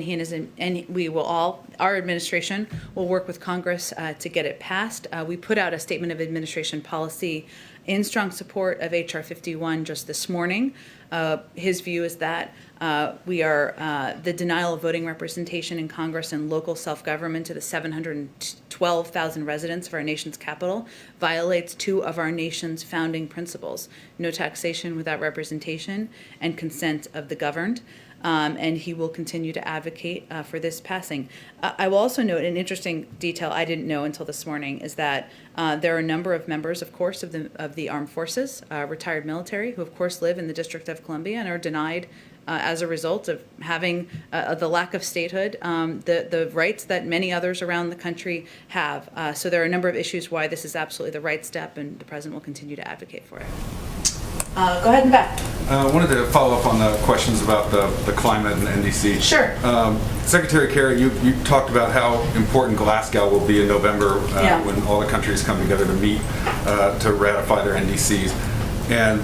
and we will our administration will work with Congress to get it passed. We put out a statement of administration policy in strong support of H.R. 51 just this morning. His view is that we are the denial of voting representation in Congress and local self-government to the 712,000 residents of our nation's capital violates two of our nation's founding principles: no taxation without representation and consent of the governed. And he will continue to advocate for this passing. I will also note an interesting detail I didn't know until this morning is that there are a number of members, of course, of the armed forces, retired military, who of course live in the District of Columbia and are denied as a result of having the lack of statehood, the rights that many others around the country have. So there are a number of issues why this is absolutely the right step, and the president will continue to advocate for it. Go ahead and back. I wanted to follow up on the questions about the climate and NDC. Sure. Secretary Kerry, you talked about how important Glasgow will be in November Yeah. when all the countries come together to meet to ratify their NDCs. And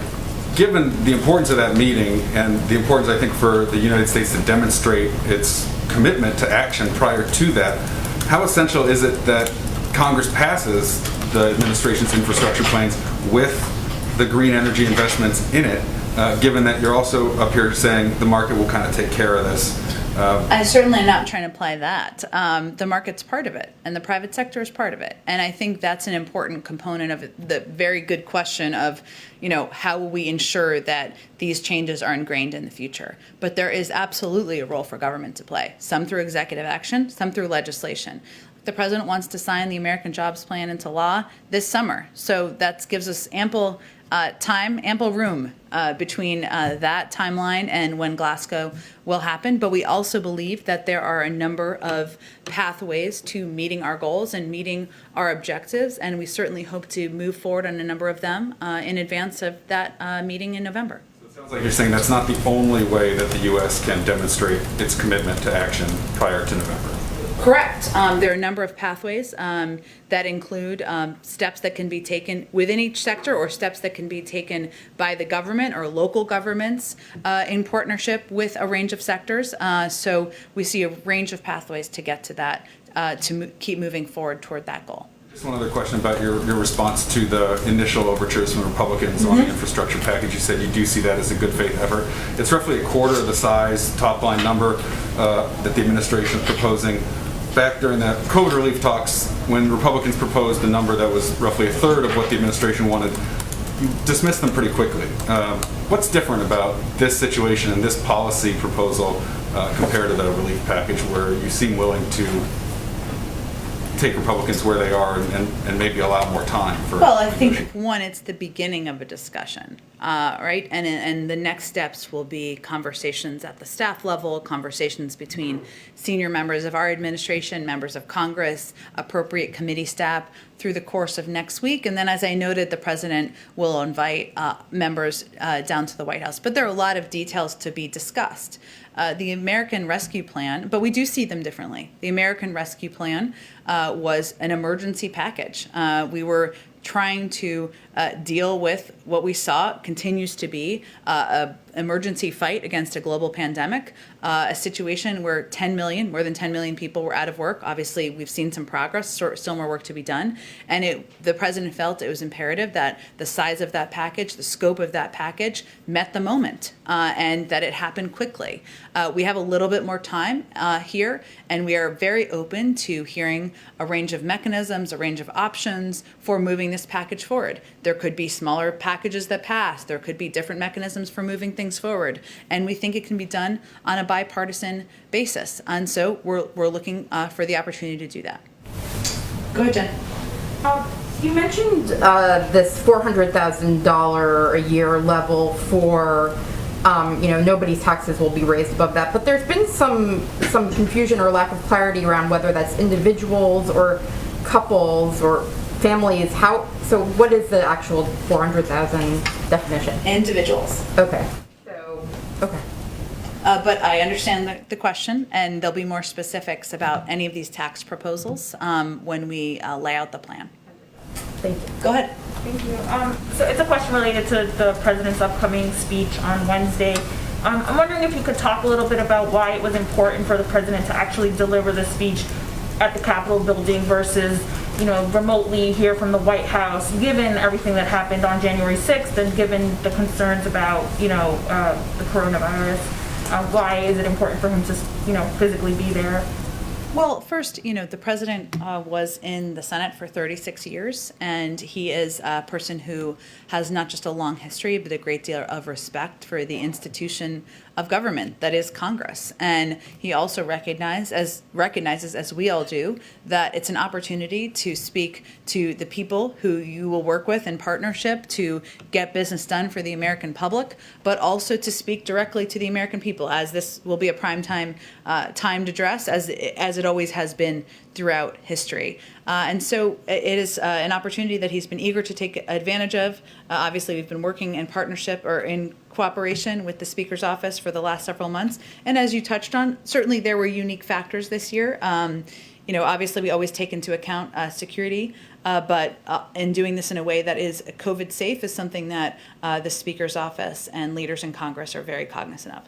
given the importance of that meeting and the importance, I think, for the United States to demonstrate its commitment to action prior to that, how essential is it that Congress passes the administration's infrastructure plans with the green energy investments in it, given that you're also up here saying the market will kind of take care of this? I certainly am not trying to apply that. The market's part of it, and the private sector is part of it. And I think that's an important component of the very good question of, how will we ensure that these changes are ingrained in the future? But there is absolutely a role for government to play, some through executive action, some through legislation. The president wants to sign the American Jobs Plan into law this summer. So that gives us ample time, ample room between that timeline and when Glasgow will happen. But we also believe that there are a number of pathways to meeting our goals and meeting our objectives. And we certainly hope to move forward on a number of them in advance of that meeting in November. So it sounds like you're saying that's not the only way that the U.S. can demonstrate its commitment to action prior to November. Correct. There are a number of pathways that include steps that can be taken within each sector or steps that can be taken by the government or local governments in partnership with a range of sectors. So we see a range of pathways to get to that, keep moving forward toward that goal. Just one other question about your response to the initial overtures from Republicans on the infrastructure package. You said you do see that as a good faith effort. It's roughly a quarter of the size, top line number that the administration is proposing. Back during the COVID relief talks, when Republicans proposed a number that was roughly a third of what the administration wanted, you dismissed them pretty quickly. What's different about this situation and this policy proposal compared to the relief package, where you seem willing to take Republicans where they are and maybe allow more time for? Well, I think, one, it's the beginning of a discussion, right? And the next steps will be conversations at the staff level, conversations between senior members of our administration, members of Congress, appropriate committee staff through the course of next week. And then, as I noted, the president will invite members down to the White House. But there are a lot of details to be discussed. The American Rescue Plan, but we do see them differently. The American Rescue Plan was an emergency package. We were trying to deal with what we saw continues to be an emergency fight against a global pandemic, a situation where more than 10 million people were out of work. Obviously, we've seen some progress, still more work to be done. And the president felt it was imperative that the size of that package, the scope of that package met the moment and that it happened quickly. We have a little bit more time here, and we are very open to hearing a range of mechanisms, a range of options for moving this package forward. There could be smaller packages that pass. There could be different mechanisms for moving things forward. And we think it can be done on a bipartisan basis. And so we're looking for the opportunity to do that. Go ahead, Jen. You mentioned this $400,000 a year level for, nobody's taxes will be raised above that. But there's been some confusion or lack of clarity around whether that's individuals or couples or families. So what is the actual 400,000 definition? Individuals. Okay. Okay. But I understand the question, and there'll be more specifics about any of these tax proposals when we lay out the plan. Thank you. Go ahead. Thank you. So it's a question related to the president's upcoming speech on Wednesday. I'm wondering if you could talk a little bit about why it was important for the president to actually deliver the speech at the Capitol building versus, remotely here from the White House, given everything that happened on January 6th and given the concerns about, the coronavirus. Why is it important for him to, physically be there? Well, first, the president was in the Senate for 36 years, and he is a person who has not just a long history, but a great deal of respect for the institution of government that is Congress. And he also recognizes, as we all do, that it's an opportunity to speak to the people who you will work with in partnership to get business done for the American public, but also to speak directly to the American people, as this will be a prime timed address, as it always has been throughout history. And so it is an opportunity that he's been eager to take advantage of. Obviously, we've been working in partnership or in cooperation with the Speaker's office for the last several months. And as you touched on, certainly there were unique factors this year. Obviously, we always take into account security, but in doing this in a way that is COVID safe is something that the Speaker's office and leaders in Congress are very cognizant of.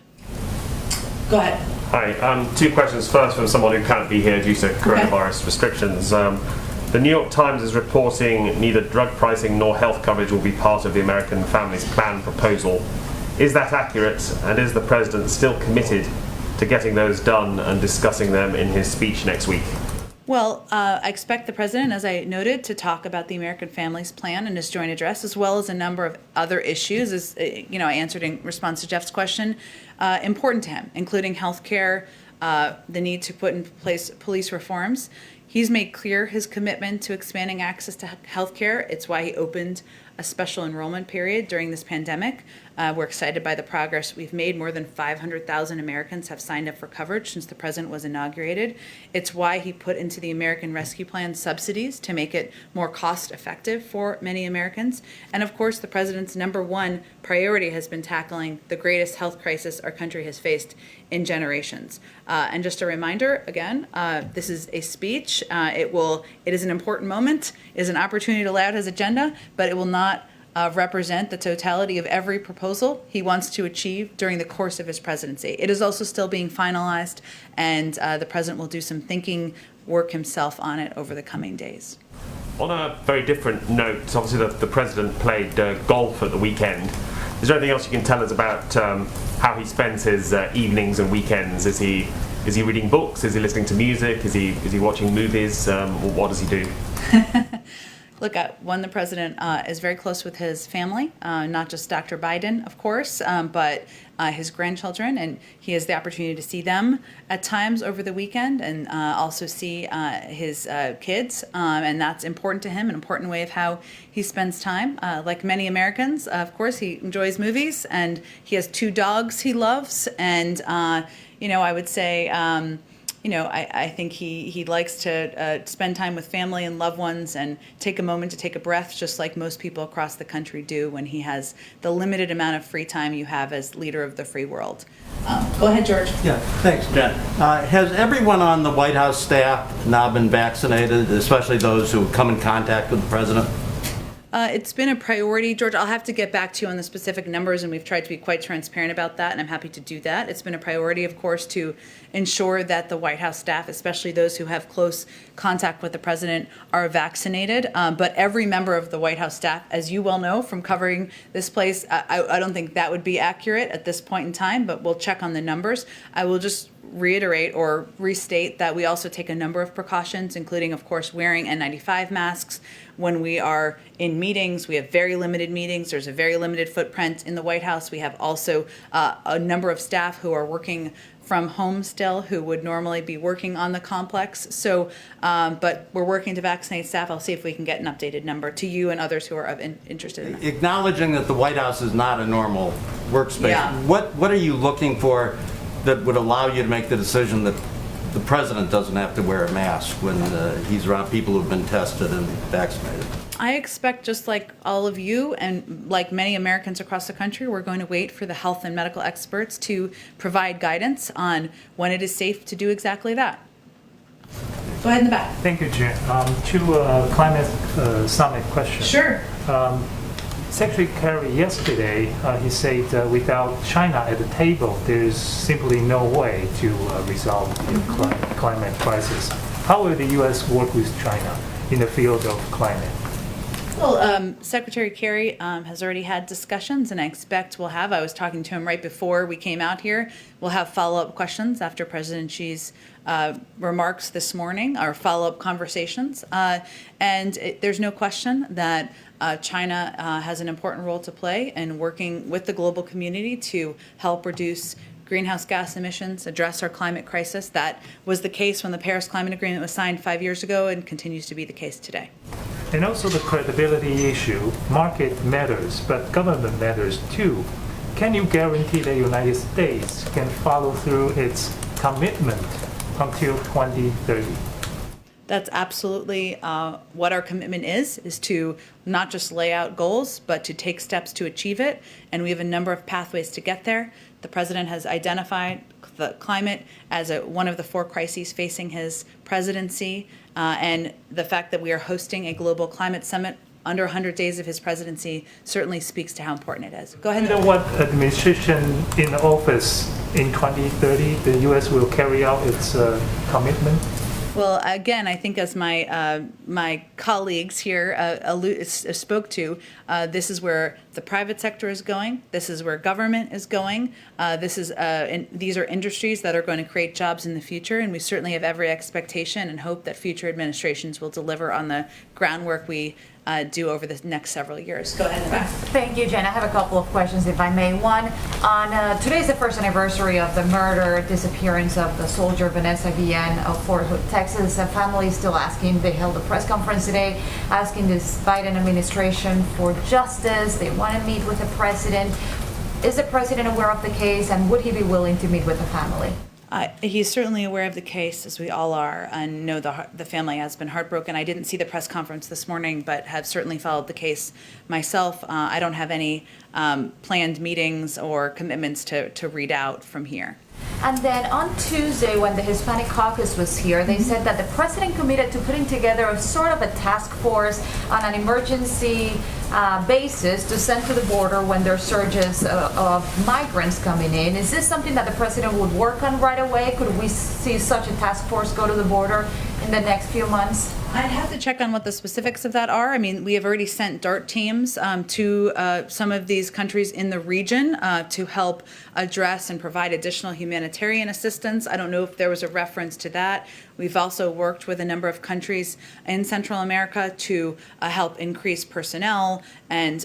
Go ahead. Hi. Two questions. First, from someone who can't be here due to coronavirus restrictions. The New York Times is reporting neither drug pricing nor health coverage will be part of the American Families Plan proposal. Is that accurate? And is the president still committed to getting those done and discussing them in his speech next week? Well, I expect the president, as I noted, to talk about the American Families Plan in his joint address, as well as a number of other issues, as I answered in response to Jeff's question, important to him, including health care, the need to put in place police reforms. He's made clear his commitment to expanding access to health care. It's why he opened a special enrollment period during this pandemic. We're excited by the progress we've made. More than 500,000 Americans have signed up for coverage since the president was inaugurated. It's why he put into the American Rescue Plan subsidies to make it more cost effective for many Americans. And of course, the president's number one priority has been tackling the greatest health crisis our country has faced in generations. And just a reminder, again, this is a speech. It is an important moment, it is an opportunity to lay out his agenda, but it will not represent the totality of every proposal he wants to achieve during the course of his presidency. It is also still being finalized, and the president will do some thinking work himself on it over the coming days. On a very different note, obviously the president played golf at the weekend. Is there anything else you can tell us about how he spends his evenings and weekends? Is he reading books? Is he listening to music? Is he watching movies? What does he do? Look, the president is very close with his family, not just Dr. Biden, of course, but his grandchildren, and he has the opportunity to see them at times over the weekend and also see his kids, and that's important to him, an important way of how he spends time. Like many Americans, of course, he enjoys movies, and he has 2 dogs he loves, and I would say I think he likes to spend time with family and loved ones and take a moment to take a breath, just like most people across the country do when he has the limited amount of free time you have as leader of the free world. Go ahead, George. Yeah, thanks, Jen. Has everyone on the White House staff now been vaccinated, especially those who come in contact with the president? It's been a priority, George. I'll have to get back to you on the specific numbers, and we've tried to be quite transparent about that, and I'm happy to do that. It's been a priority, of course, to ensure that the White House staff, especially those who have close contact with the president, are vaccinated. But every member of the White House staff, as you well know from covering this place, I don't think that would be accurate at this point in time, but we'll check on the numbers. I will just reiterate or restate that we also take a number of precautions, including, of course, wearing N95 masks. when we are in meetings, we have very limited meetings. There's a very limited footprint in the White House. We have also a number of staff who are working from home still, who would normally be working on the complex. So, but we're working to vaccinate staff. I'll see if we can get an updated number to you and others who are interested in that. Acknowledging that the White House is not a normal workspace, Yeah. what are you looking for that would allow you to make the decision that the president doesn't have to wear a mask when he's around people who've been tested and vaccinated? I expect, just like all of you and like many Americans across the country, we're going to wait for the health and medical experts to provide guidance on when it is safe to do exactly that. Go ahead in the back. Thank you, Jen. Two climate summit questions. Sure. Secretary Kerry yesterday, he said without China at the table, there's simply no way to resolve the climate crisis. How will the U.S. work with China in the field of climate? Well, Secretary Kerry has already had discussions, and I expect we'll have. I was talking to him right before we came out here. We'll have follow-up questions after President Xi's remarks this morning, or follow-up conversations. There's no question that China has an important role to play in working with the global community to help reduce greenhouse gas emissions, address our climate crisis. That was the case when the Paris Climate Agreement was signed 5 years ago and continues to be the case today. And also the credibility issue. Market matters, but government matters too. Can you guarantee the United States can follow through its commitment until 2030? That's absolutely what our commitment is to not just lay out goals, but to take steps to achieve it. And we have a number of pathways to get there. The president has identified the climate as one of the 4 crises facing his presidency. And the fact that we are hosting a global climate summit under 100 days of his presidency certainly speaks to how important it is. Go ahead. You know what administration in office in 2030, the U.S. will carry out its commitment? Well, again, I think as my colleagues here spoke to, this is where the private sector is going. This is where government is going. These are industries that are going to create jobs in the future, and we certainly have every expectation and hope that future administrations will deliver on the groundwork we do over the next several years. Go ahead, Matt. Thank you, Jen. I have a couple of questions, if I may. One, on today's the first anniversary of the murder, disappearance of the soldier Vanessa Guillen of Fort Hood, Texas. The family is still asking. They held a press conference today asking this Biden administration for justice. They want to meet with the president. Is the president aware of the case, and would he be willing to meet with the family? He's certainly aware of the case, as we all are, and know the family has been heartbroken. I didn't see the press conference this morning, but have certainly followed the case myself. I don't have any planned meetings or commitments to read out from here. And then on Tuesday, when the Hispanic Caucus was here, they said that the president committed to putting together a sort of a task force on an emergency basis to send to the border when there are surges of migrants coming in. Is this something that the president would work on right away? Could we see such a task force go to the border in the next few months? I'd have to check on what the specifics of that are. I mean, we have already sent DART teams to some of these countries in the region to help address and provide additional humanitarian assistance. I don't know if there was a reference to that. We've also worked with a number of countries in Central America to help increase personnel and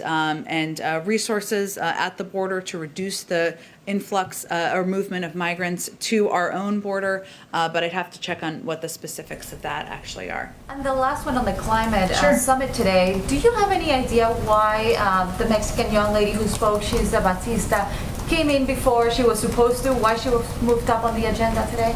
resources at the border to reduce the influx or movement of migrants to our own border, but I'd have to check on what the specifics of that actually are. And the last one on the climate Sure. summit today, do you have any idea why the Mexican young lady who spoke, she's Batista, came in before she was supposed to, why she was moved up on the agenda today?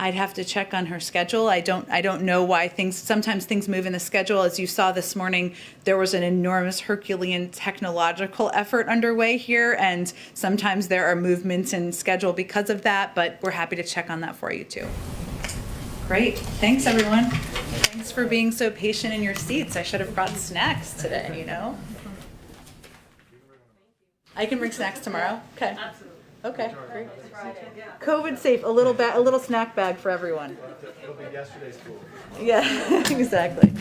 I'd have to check on her schedule. I don't know why sometimes things move in the schedule. As you saw this morning, there was an enormous Herculean technological effort underway here, and sometimes there are movements in schedule because of that, but we're happy to check on that for you too. Great. Thanks, everyone. Thanks for being so patient in your seats. I should have brought snacks today, you know? I can bring snacks tomorrow. Okay. Absolutely. Okay, great. COVID safe, a little snack bag for everyone. It'll be yesterday's food. Yeah, exactly.